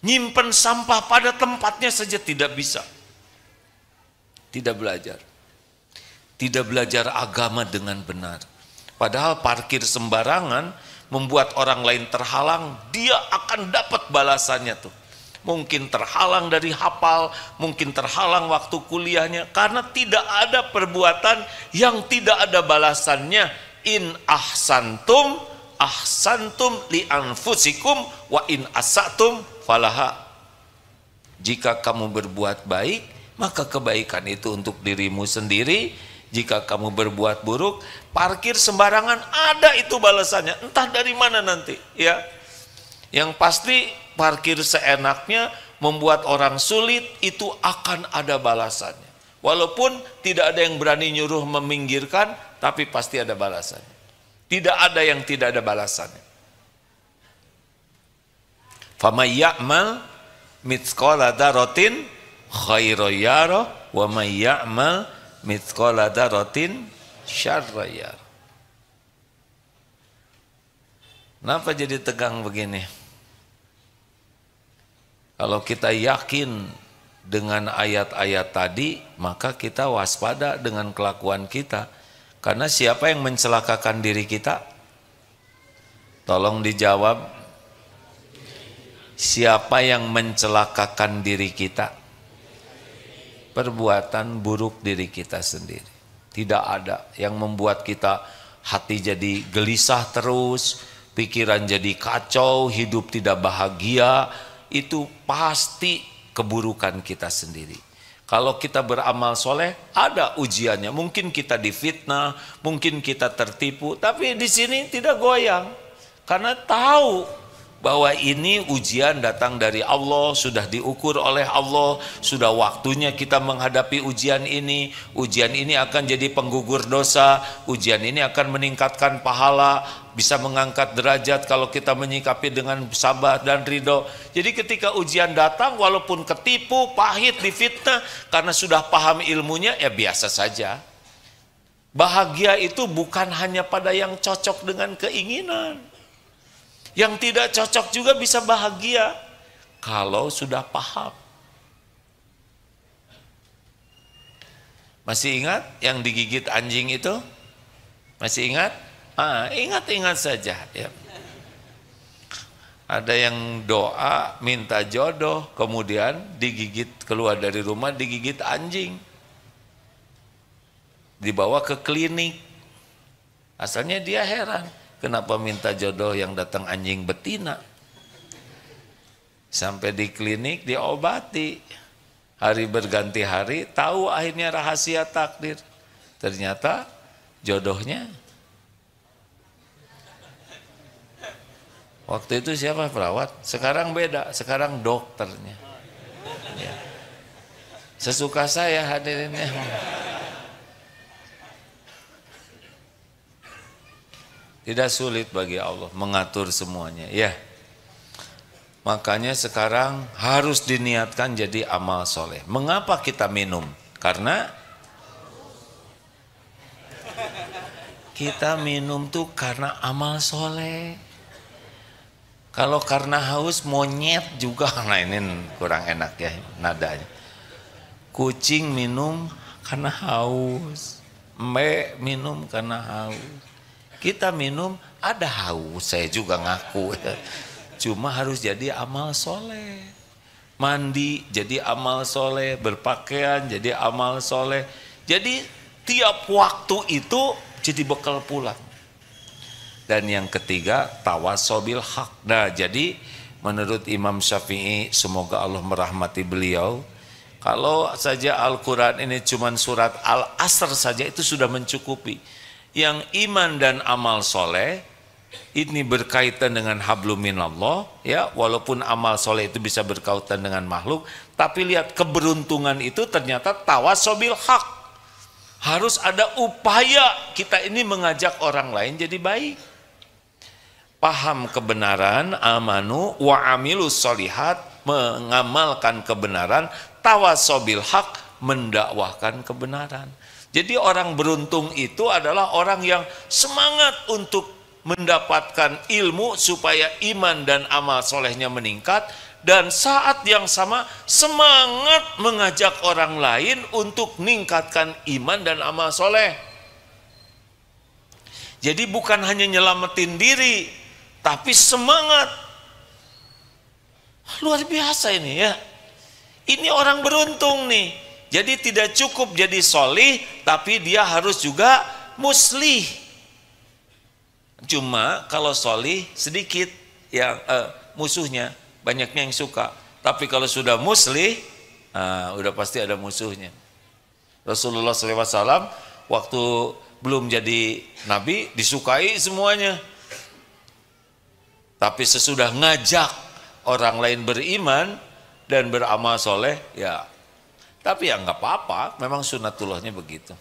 Nyimpen sampah pada tempatnya saja tidak bisa. Tidak belajar. Tidak belajar agama dengan benar. Padahal parkir sembarangan membuat orang lain terhalang, dia akan dapat balasannya tuh. Mungkin terhalang dari hafal, mungkin terhalang waktu kuliahnya, karena tidak ada perbuatan yang tidak ada balasannya. In ahsantum, ahsantum li anfusikum, wa in asatum falaha. Jika kamu berbuat baik, maka kebaikan itu untuk dirimu sendiri. Jika kamu berbuat buruk, parkir sembarangan, ada itu balasannya, entah dari mana nanti, ya. Yang pasti parkir seenaknya membuat orang sulit, itu akan ada balasannya. Walaupun tidak ada yang berani nyuruh meminggirkan, tapi pasti ada balasannya. Tidak ada yang tidak ada balasannya. Famay ya'mal mithqala dzarratin khairan yarah wa may ya'mal mithqala dzarratin syarran yarah. Kenapa jadi tegang begini? Kalau kita yakin dengan ayat-ayat tadi, maka kita waspada dengan kelakuan kita. Karena siapa yang mencelakakan diri kita? Tolong dijawab. Siapa yang mencelakakan diri kita? Perbuatan buruk diri kita sendiri. Tidak ada yang membuat kita hati jadi gelisah terus, pikiran jadi kacau, hidup tidak bahagia. Itu pasti keburukan kita sendiri. Kalau kita beramal soleh, ada ujiannya. Mungkin kita difitnah, mungkin kita tertipu, tapi di sini tidak goyang. Karena tahu bahwa ini ujian datang dari Allah, sudah diukur oleh Allah, sudah waktunya kita menghadapi ujian ini. Ujian ini akan jadi penggugur dosa, ujian ini akan meningkatkan pahala, bisa mengangkat derajat kalau kita menyikapi dengan sabar dan ridho. Jadi ketika ujian datang, walaupun ketipu, pahit, difitnah, karena sudah paham ilmunya, ya biasa saja. Bahagia itu bukan hanya pada yang cocok dengan keinginan. Yang tidak cocok juga bisa bahagia kalau sudah paham. Masih ingat yang digigit anjing itu? Masih ingat? Ingat-ingat saja ya. Ada yang doa minta jodoh, kemudian digigit, keluar dari rumah digigit anjing, dibawa ke klinik. Asalnya dia heran, kenapa minta jodoh yang datang anjing betina. Sampai di klinik diobati, hari berganti hari, tahu akhirnya rahasia takdir. Ternyata jodohnya waktu itu siapa perawat, sekarang beda, sekarang dokternya ya. Sesuka saya hadirinnya. Tidak sulit bagi Allah mengatur semuanya ya. Makanya sekarang harus diniatkan jadi amal soleh. Mengapa kita minum? Karena kita minum tuh karena amal soleh. Kalau karena haus monyet juga, nah ini kurang enak ya nadanya. Kucing minum karena haus, mbek minum karena haus. Kita minum ada haus, saya juga ngaku ya. Cuma harus jadi amal soleh. Mandi jadi amal soleh, berpakaian jadi amal soleh. Jadi tiap waktu itu jadi bekal pulang. Dan yang ketiga, tawasobil haq. Nah, jadi menurut Imam Syafi'i, semoga Allah merahmati beliau, kalau saja Al-Quran ini cuma surat Al-Asr saja itu sudah mencukupi. Yang iman dan amal soleh ini berkaitan dengan hablum minallah ya, walaupun amal soleh itu bisa berkaitan dengan makhluk, tapi lihat keberuntungan itu ternyata tawasobil haq. Harus ada upaya kita ini mengajak orang lain jadi baik. Paham kebenaran, amanu wa amilus solihat, mengamalkan kebenaran, tawasobil haq, mendakwahkan kebenaran. Jadi orang beruntung itu adalah orang yang semangat untuk mendapatkan ilmu supaya iman dan amal solehnya meningkat, dan saat yang sama semangat mengajak orang lain untuk meningkatkan iman dan amal soleh. Jadi bukan hanya nyelamatin diri, tapi semangat. Luar biasa ini ya. Ini orang beruntung nih. Jadi tidak cukup jadi solih, tapi dia harus juga muslih. Cuma kalau solih sedikit yang musuhnya, banyaknya yang suka. Tapi kalau sudah muslih, udah pasti ada musuhnya. Rasulullah SAW waktu belum jadi nabi disukai semuanya. Tapi sesudah ngajak orang lain beriman dan beramal soleh, ya. Tapi ya nggak apa-apa, memang sunatullahnya begitu.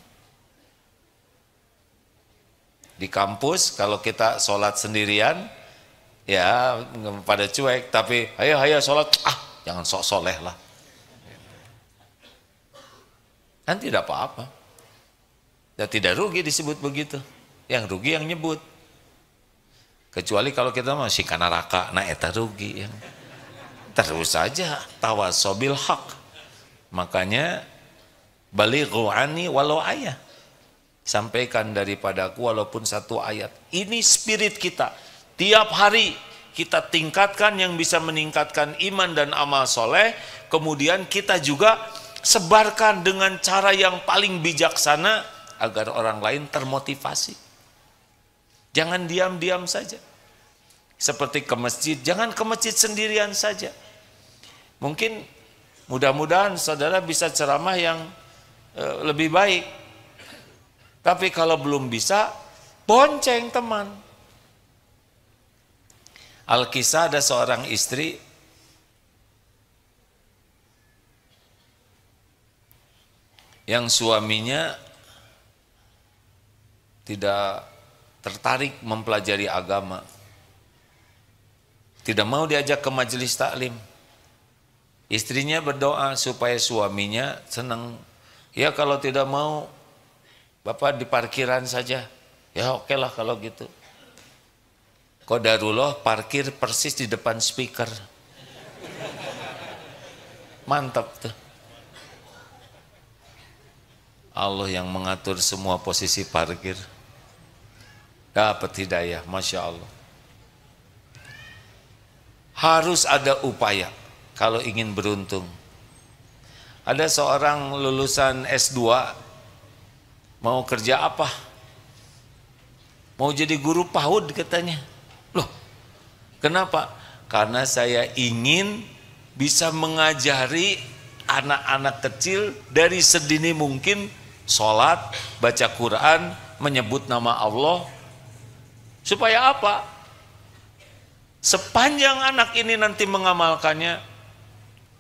Di kampus kalau kita sholat sendirian, ya pada cuek, tapi ayo sholat, jangan sok soleh lah. Kan tidak apa-apa. Ya tidak rugi disebut begitu. Yang rugi yang nyebut. Kecuali kalau kita masih kanaraka, nah eta rugi. Ya. Terus saja tawasobil haq. Makanya balighu anni walau ayat, sampaikan daripadaku walaupun satu ayat. Ini spirit kita. Tiap hari kita tingkatkan yang bisa meningkatkan iman dan amal soleh. Kemudian kita juga sebarkan dengan cara yang paling bijaksana agar orang lain termotivasi. Jangan diam-diam saja. Seperti ke masjid, jangan ke masjid sendirian saja. Mungkin mudah-mudahan saudara bisa ceramah yang lebih baik. Tapi kalau belum bisa, bonceng teman. Al-Kisah ada seorang istri yang suaminya tidak tertarik mempelajari agama, tidak mau diajak ke majelis taklim. Istrinya berdoa supaya suaminya senang. Ya kalau tidak mau, Bapak di parkiran saja. Ya oke lah kalau gitu. Qadarullah parkir persis di depan speaker. Mantap tuh. Allah yang mengatur semua posisi parkir. Dapat hidayah, Masya Allah. Harus ada upaya kalau ingin beruntung. Ada seorang lulusan S2, mau kerja apa? Mau jadi guru PAUD katanya. Loh, kenapa? Karena saya ingin bisa mengajari anak-anak kecil dari sedini mungkin sholat, baca Quran, menyebut nama Allah. Supaya apa? Sepanjang anak ini nanti mengamalkannya,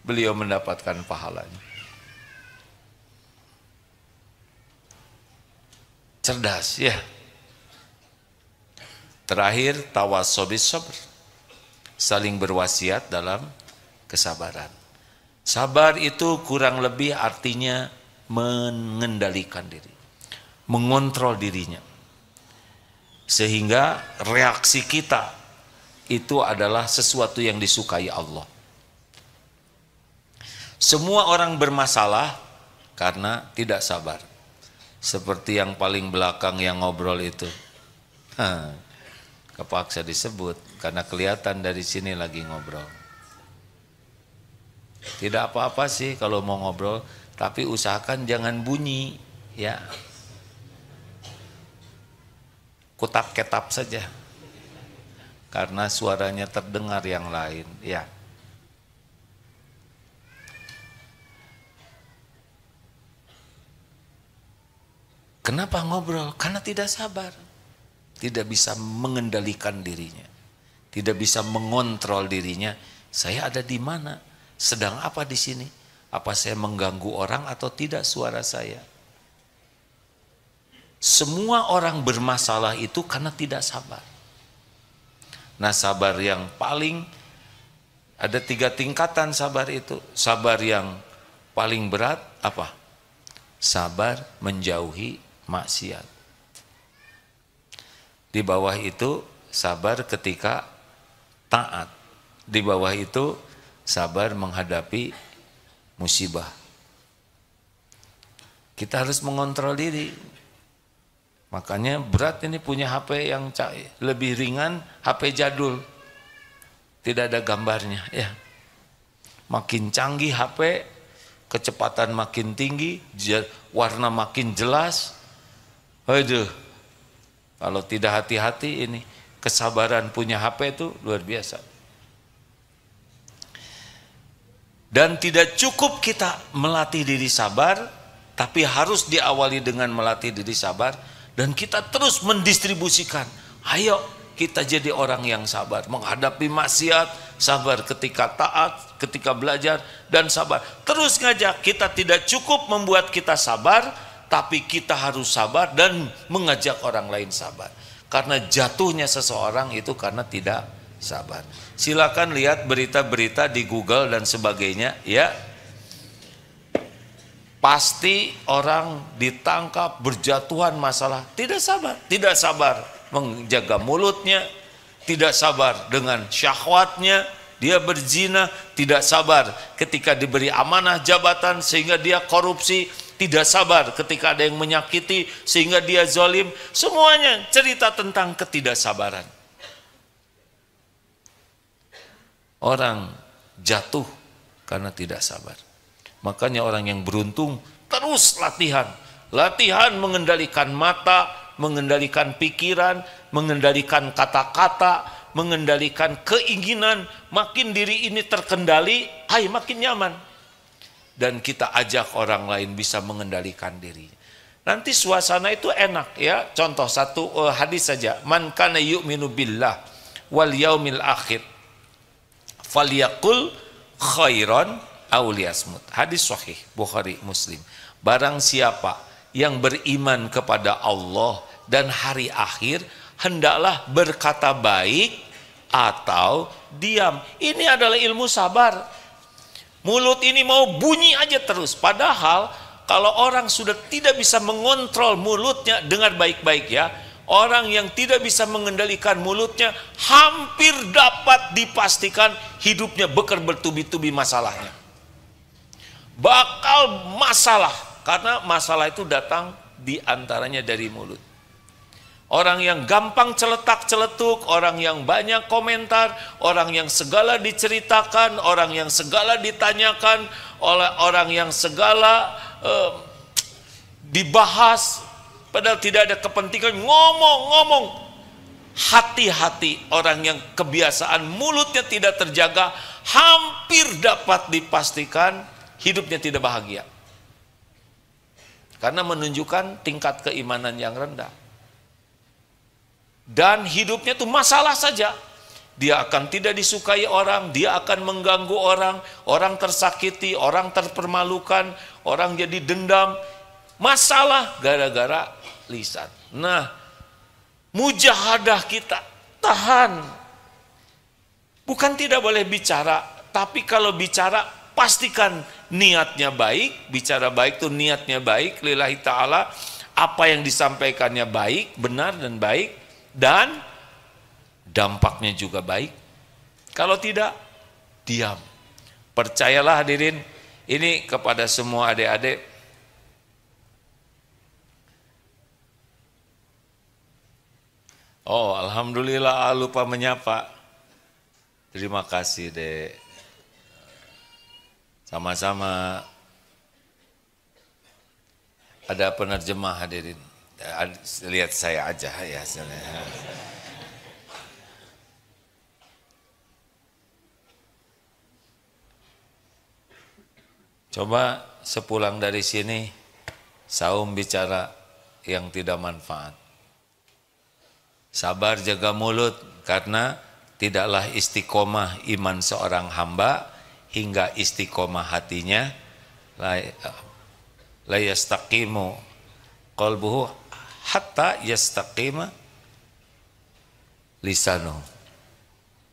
beliau mendapatkan pahalanya. Cerdas ya. Terakhir, tawassobis sabr, saling berwasiat dalam kesabaran. Sabar itu kurang lebih artinya mengendalikan diri, mengontrol dirinya, sehingga reaksi kita itu adalah sesuatu yang disukai Allah. Semua orang bermasalah karena tidak sabar. Seperti yang paling belakang yang ngobrol itu. Kepaksa disebut karena kelihatan dari sini lagi ngobrol. Tidak apa-apa sih kalau mau ngobrol, tapi usahakan jangan bunyi, ya. Kutap-ketap saja. Karena suaranya terdengar yang lain, ya. Kenapa ngobrol? Karena tidak sabar. Tidak bisa mengendalikan dirinya, tidak bisa mengontrol dirinya. Saya ada di mana? Sedang apa di sini? Apa saya mengganggu orang atau tidak suara saya? Semua orang bermasalah itu karena tidak sabar. Nah, sabar yang paling ada 3 tingkatan sabar itu. Sabar yang paling berat apa? Sabar menjauhi maksiat. Di bawah itu sabar ketika taat. Di bawah itu sabar menghadapi musibah. Kita harus mengontrol diri. Makanya berat ini punya HP yang lebih ringan, HP jadul. Tidak ada gambarnya, ya. Makin canggih HP, kecepatan makin tinggi, warna makin jelas. Aduh. Kalau tidak hati-hati ini, kesabaran punya HP itu luar biasa. Dan tidak cukup kita melatih diri sabar, tapi harus diawali dengan melatih diri sabar, dan kita terus mendistribusikan. Ayo kita jadi orang yang sabar, menghadapi maksiat, sabar ketika taat, ketika belajar, dan sabar. Terus ngajak, kita tidak cukup membuat kita sabar, tapi kita harus sabar dan mengajak orang lain sabar. Karena jatuhnya seseorang itu karena tidak sabar. Silakan lihat berita-berita di Google dan sebagainya, ya. Pasti orang ditangkap berjatuhan masalah tidak sabar, tidak sabar menjaga mulutnya, tidak sabar dengan syahwatnya, dia berzina, tidak sabar ketika diberi amanah jabatan sehingga dia korupsi, tidak sabar ketika ada yang menyakiti sehingga dia zalim. Semuanya cerita tentang ketidaksabaran. Orang jatuh karena tidak sabar. Makanya orang yang beruntung terus latihan. Latihan mengendalikan mata, mengendalikan pikiran, mengendalikan kata-kata, mengendalikan keinginan. Makin diri ini terkendali, makin nyaman. Dan kita ajak orang lain bisa mengendalikan dirinya. Nanti suasana itu enak, ya. Contoh satu hadis saja. Man kana yu'minu billah wal yaumil akhir falyaqul khairan aw liyasmut. Hadis sahih Bukhari Muslim. Barang siapa yang beriman kepada Allah dan hari akhir, hendaklah berkata baik atau diam. Ini adalah ilmu sabar. Mulut ini mau bunyi aja terus, padahal kalau orang sudah tidak bisa mengontrol mulutnya, dengar baik-baik ya, orang yang tidak bisa mengendalikan mulutnya hampir dapat dipastikan hidupnya bekal bertubi-tubi masalahnya. Bakal masalah, karena masalah itu datang diantaranya dari mulut. Orang yang gampang celetak-celetuk, orang yang banyak komentar, orang yang segala diceritakan, orang yang segala ditanyakan, orang yang segala dibahas, padahal tidak ada kepentingan, ngomong-ngomong. Hati-hati orang yang kebiasaan mulutnya tidak terjaga, hampir dapat dipastikan hidupnya tidak bahagia. Karena menunjukkan tingkat keimanan yang rendah. Dan hidupnya itu masalah saja. Dia akan tidak disukai orang, dia akan mengganggu orang, orang tersakiti, orang terpermalukan, orang jadi dendam. Masalah gara-gara lisan. Nah, mujahadah kita, tahan. Bukan tidak boleh bicara, tapi kalau bicara pastikan niatnya baik. Bicara baik itu niatnya baik, lillahi ta'ala. Apa yang disampaikannya baik, benar dan baik, dan dampaknya juga baik. Kalau tidak, diam. Percayalah hadirin, ini kepada semua adik-adik. Oh, alhamdulillah lupa menyapa. Terima kasih, Dek. Sama-sama. Ada penerjemah hadirin. Lihat saya aja ya. Coba sepulang dari sini, saum bicara yang tidak manfaat. Sabar jaga mulut, karena tidaklah istiqomah iman seorang hamba hingga istiqomah hatinya, la yastaqimu qalbuhu hatta yastaqima lisanu.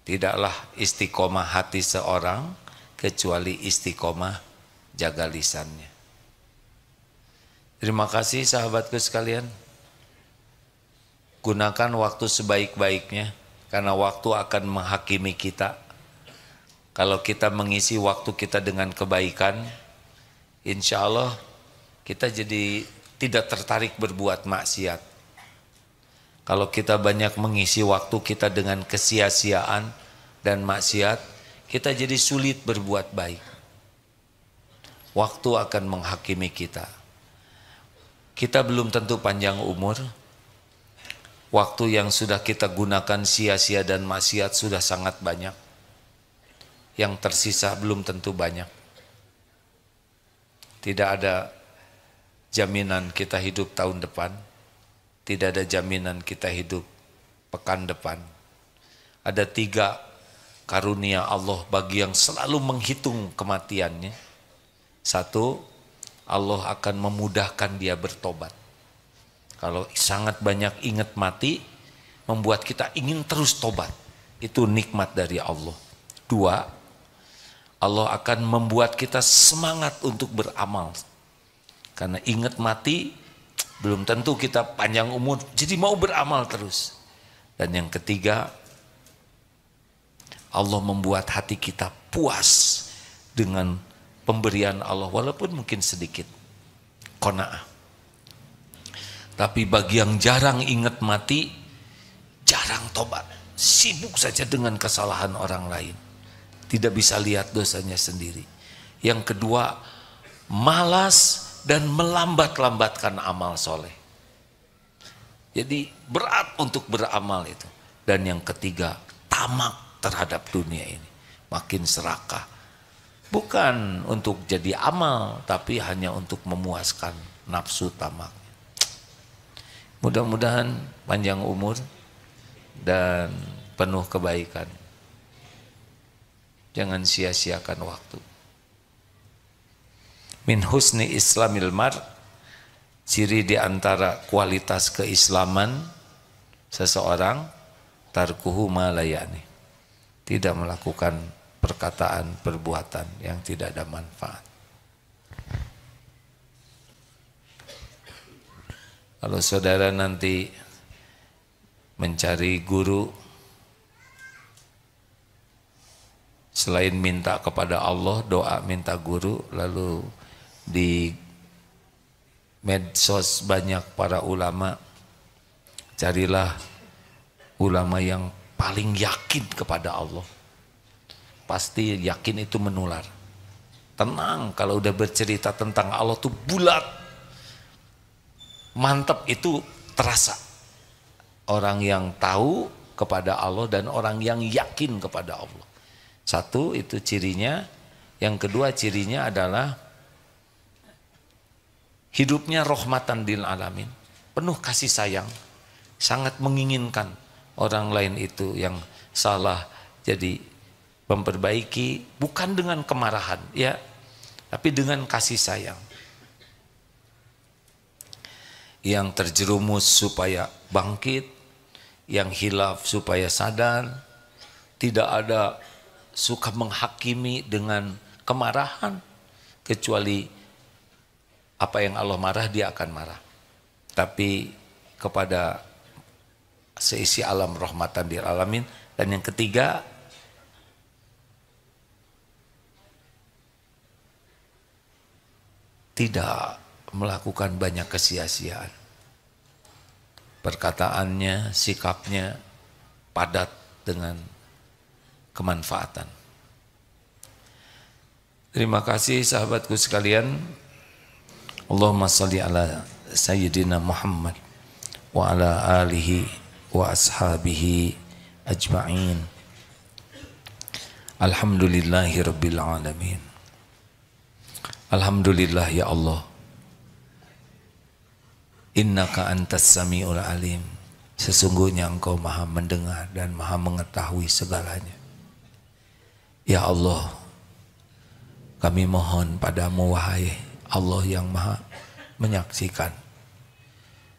Tidaklah istiqomah hati seorang kecuali istiqomah jaga lisannya. Terima kasih sahabatku sekalian. Gunakan waktu sebaik-baiknya, karena waktu akan menghakimi kita. Kalau kita mengisi waktu kita dengan kebaikan, insya Allah kita jadi tidak tertarik berbuat maksiat. Kalau kita banyak mengisi waktu kita dengan kesia-siaan dan maksiat, kita jadi sulit berbuat baik. Waktu akan menghakimi kita. Kita belum tentu panjang umur. Waktu yang sudah kita gunakan sia-sia dan maksiat sudah sangat banyak. Yang tersisa belum tentu banyak. Tidak ada jaminan kita hidup tahun depan. Tidak ada jaminan kita hidup pekan depan. Ada 3 karunia Allah bagi yang selalu menghitung kematiannya. 1, Allah akan memudahkan dia bertobat. Kalau sangat banyak ingat mati, membuat kita ingin terus tobat. Itu nikmat dari Allah. 2, Allah akan membuat kita semangat untuk beramal. Karena ingat mati, belum tentu kita panjang umur, jadi mau beramal terus. Dan yang ketiga, Allah membuat hati kita puas dengan pemberian Allah, walaupun mungkin sedikit. Qanaah. Tapi bagi yang jarang ingat mati, jarang tobat, sibuk saja dengan kesalahan orang lain, tidak bisa lihat dosanya sendiri. Yang kedua, malas dan melambat-lambatkan amal soleh. Jadi berat untuk beramal itu. Dan yang ketiga, tamak terhadap dunia ini, makin serakah. Bukan untuk jadi amal, tapi hanya untuk memuaskan nafsu tamak. Mudah-mudahan panjang umur dan penuh kebaikan. Jangan sia-siakan waktu. Min husni islamil mar, ciri di antara kualitas keislaman seseorang, tarkuhu ma la ya'ni, tidak melakukan perkataan, perbuatan yang tidak ada manfaat. Kalau saudara nanti mencari guru, selain minta kepada Allah, doa minta guru, lalu di medsos banyak para ulama, carilah ulama yang paling yakin kepada Allah. Pasti yakin itu menular. Tenang, kalau udah bercerita tentang Allah tuh bulat, mantap, itu terasa. Orang yang tahu kepada Allah dan orang yang yakin kepada Allah. Satu, itu cirinya. Yang kedua, cirinya adalah hidupnya rahmatan lil alamin, penuh kasih sayang, sangat menginginkan orang lain itu yang salah jadi memperbaiki, bukan dengan kemarahan ya, tapi dengan kasih sayang. Yang terjerumus supaya bangkit, yang hilaf supaya sadar, tidak ada suka menghakimi dengan kemarahan, kecuali apa yang Allah marah dia akan marah. Tapi kepada seisi alam rahmatan lil alamin. Dan yang ketiga, tidak melakukan banyak kesia-siaan. Perkataannya, sikapnya padat dengan kemanfaatan. Terima kasih sahabatku sekalian. Allahumma salli ala Sayyidina Muhammad wa ala alihi wa ashabihi ajma'in. Alhamdulillahi rabbil alamin. Alhamdulillah ya Allah. Innaka antas sami'ul alim. Sesungguhnya Engkau maha mendengar dan maha mengetahui segalanya. Ya Allah, kami mohon padamu wahai Allah yang maha menyaksikan,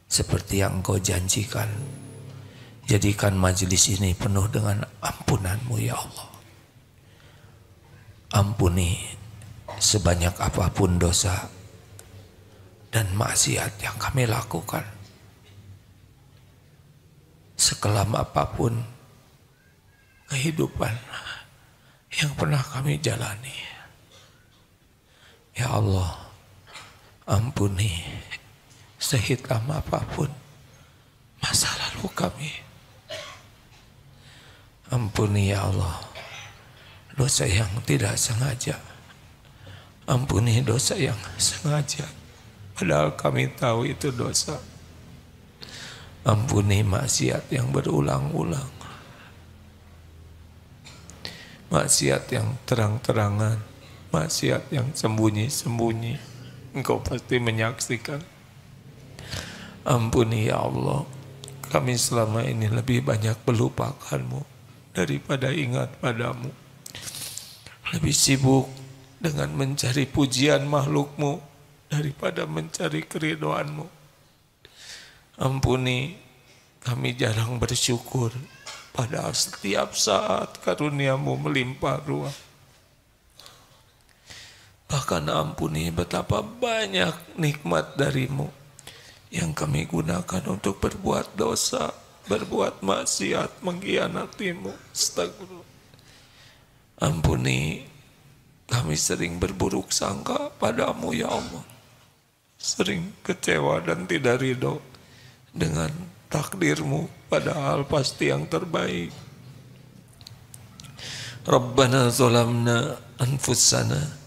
seperti yang Engkau janjikan, jadikan majelis ini penuh dengan ampunan-Mu ya Allah. Ampuni sebanyak apapun dosa dan maksiat yang kami lakukan, sekelam apapun kehidupan yang pernah kami jalani. Ya Allah, ampuni sehitam apapun masa lalu kami. Ampuni ya Allah dosa yang tidak sengaja. Ampuni dosa yang sengaja, padahal kami tahu itu dosa. Ampuni maksiat yang berulang-ulang, maksiat yang terang-terangan, maksiat yang sembunyi-sembunyi. Engkau pasti menyaksikan. Ampuni ya Allah, kami selama ini lebih banyak melupakan-Mu daripada ingat padamu. Lebih sibuk dengan mencari pujian makhluk-Mu daripada mencari keridhaan-Mu. Ampuni, kami jarang bersyukur, padahal setiap saat karunia-Mu melimpah ruah. Bahkan ampuni betapa banyak nikmat dari-Mu yang kami gunakan untuk berbuat dosa, berbuat maksiat, mengkhianati-Mu. Astagfirullah. Ampuni, kami sering berburuk sangka padamu ya Allah, sering kecewa dan tidak ridho dengan takdir-Mu, padahal pasti yang terbaik. Rabbana zalamna anfusana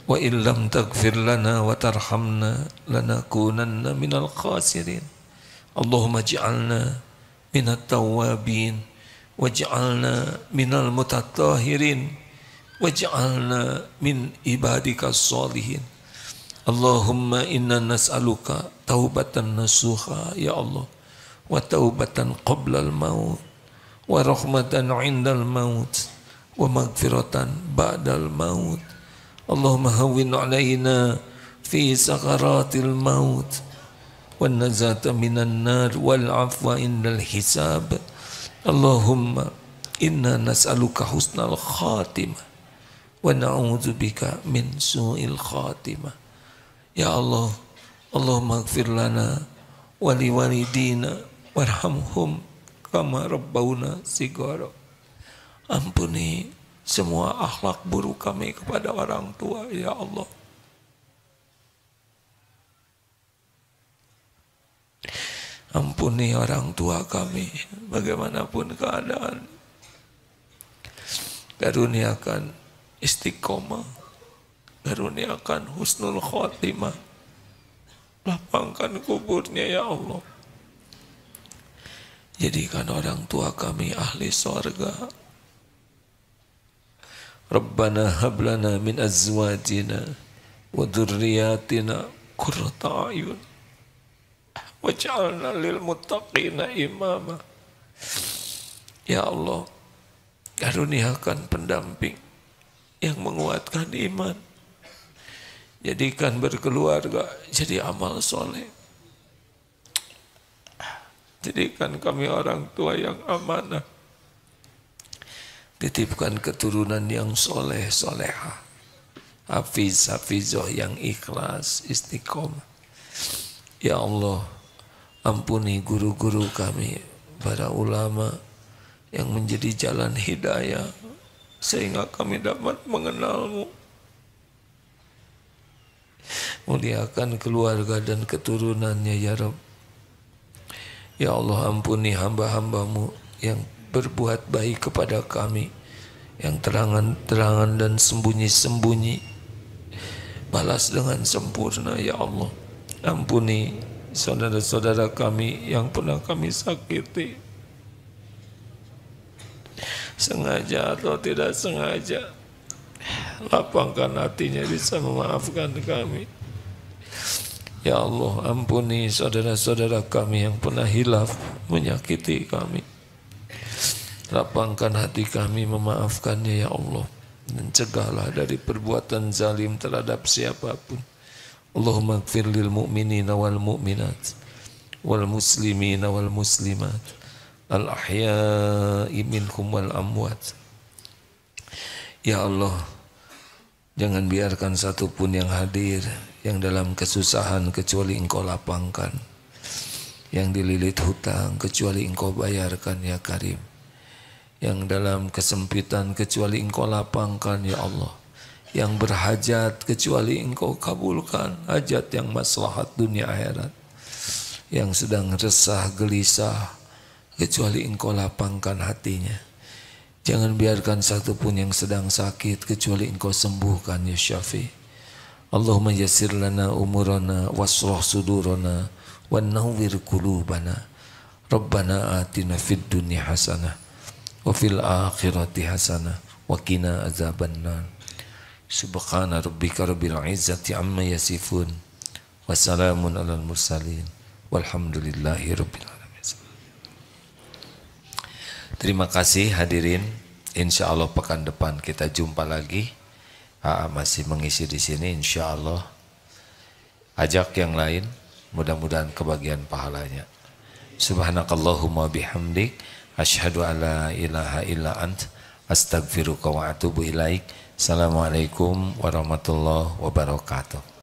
wa illam taghfir lana wa tarhamna lanakunanna minal khasirin. Allahumma ij'alna minat tawwabin waj'alna minal mutatahhirin waj'alna min ibadikas sholihin. Allahumma inna nas'aluka taubatan nasuha ya Allah, wa taubatan qablal maut, wa rahmatan 'indal maut wa maghfiratan ba'dal maut. Allahumma hawwin 'alaina fi sakaratil maut wan najata minan nar wal 'afwa indal hisab. Allahumma inna nas'aluka husnal khatimah wa na'udzubika min su'il khatimah. Ya Allah, Allahumma ighfir lana wa liwalidina warhamhum kama rabbawna shighara. Ampuni semua akhlak buruk kami kepada orang tua, ya Allah. Ampuni orang tua kami bagaimanapun keadaan. Karuniakan istiqomah, karuniakan husnul khotimah, lapangkan kuburnya ya Allah. Jadikan orang tua kami ahli sorga. Rabbana hablana min azwajina wa dhurriyyatina qurrata a'yun waj'alna lil muttaqina imama. Ya Allah, karuniakan pendamping yang menguatkan iman. Jadikan berkeluarga jadi amal soleh. Jadikan kami orang tua yang amanah. Titipkan keturunan yang soleh, soleha. Hafiz, hafizoh yang ikhlas, istiqomah. Ya Allah, ampuni guru-guru kami, para ulama yang menjadi jalan hidayah, sehingga kami dapat mengenalmu. Muliakan keluarga dan keturunannya ya Rabb. Ya Allah, ampuni hamba-hambamu yang berbuat baik kepada kami, yang terangan-terangan dan sembunyi-sembunyi. Balas dengan sempurna ya Allah. Ampuni saudara-saudara kami yang pernah kami sakiti, sengaja atau tidak sengaja. Lapangkan hatinya bisa memaafkan kami. Ya Allah, ampuni saudara-saudara kami yang pernah hilaf menyakiti kami. Lapangkan hati kami memaafkannya ya Allah, dan cegahlah dari perbuatan zalim terhadap siapapun. Allahumma ighfir lil mu'minina wal mu'minat wal muslimina wal muslimat al ahya'i minhum wal amwat. Ya Allah, jangan biarkan satupun yang hadir yang dalam kesusahan kecuali Engkau lapangkan, yang dililit hutang kecuali Engkau bayarkan ya Karim, yang dalam kesempitan kecuali Engkau lapangkan ya Allah, yang berhajat kecuali Engkau kabulkan hajat yang maslahat dunia akhirat, yang sedang resah gelisah kecuali Engkau lapangkan hatinya. Jangan biarkan satupun yang sedang sakit kecuali Engkau sembuhkan ya Syafi. Allahumma yassir lana umurana wasrah sudurana wa nawwir qulubana. Rabbana atina fid dunya hasanah wa fil akhirati hasanah wa qina azabannar. Subhana rabbika rabbil izzati amma yasifun wa salamun alal mursalin walhamdulillahi rabbil alamin. Terima kasih hadirin. Insya Allah pekan depan kita jumpa lagi. Masih mengisi di sini insya Allah. Ajak yang lain, mudah-mudahan kebagian pahalanya. Subhanakallahumma bihamdik asyhadu alla ilaha illa ant astaghfiruka wa atubu ilaik. Assalamualaikum warahmatullahi wabarakatuh.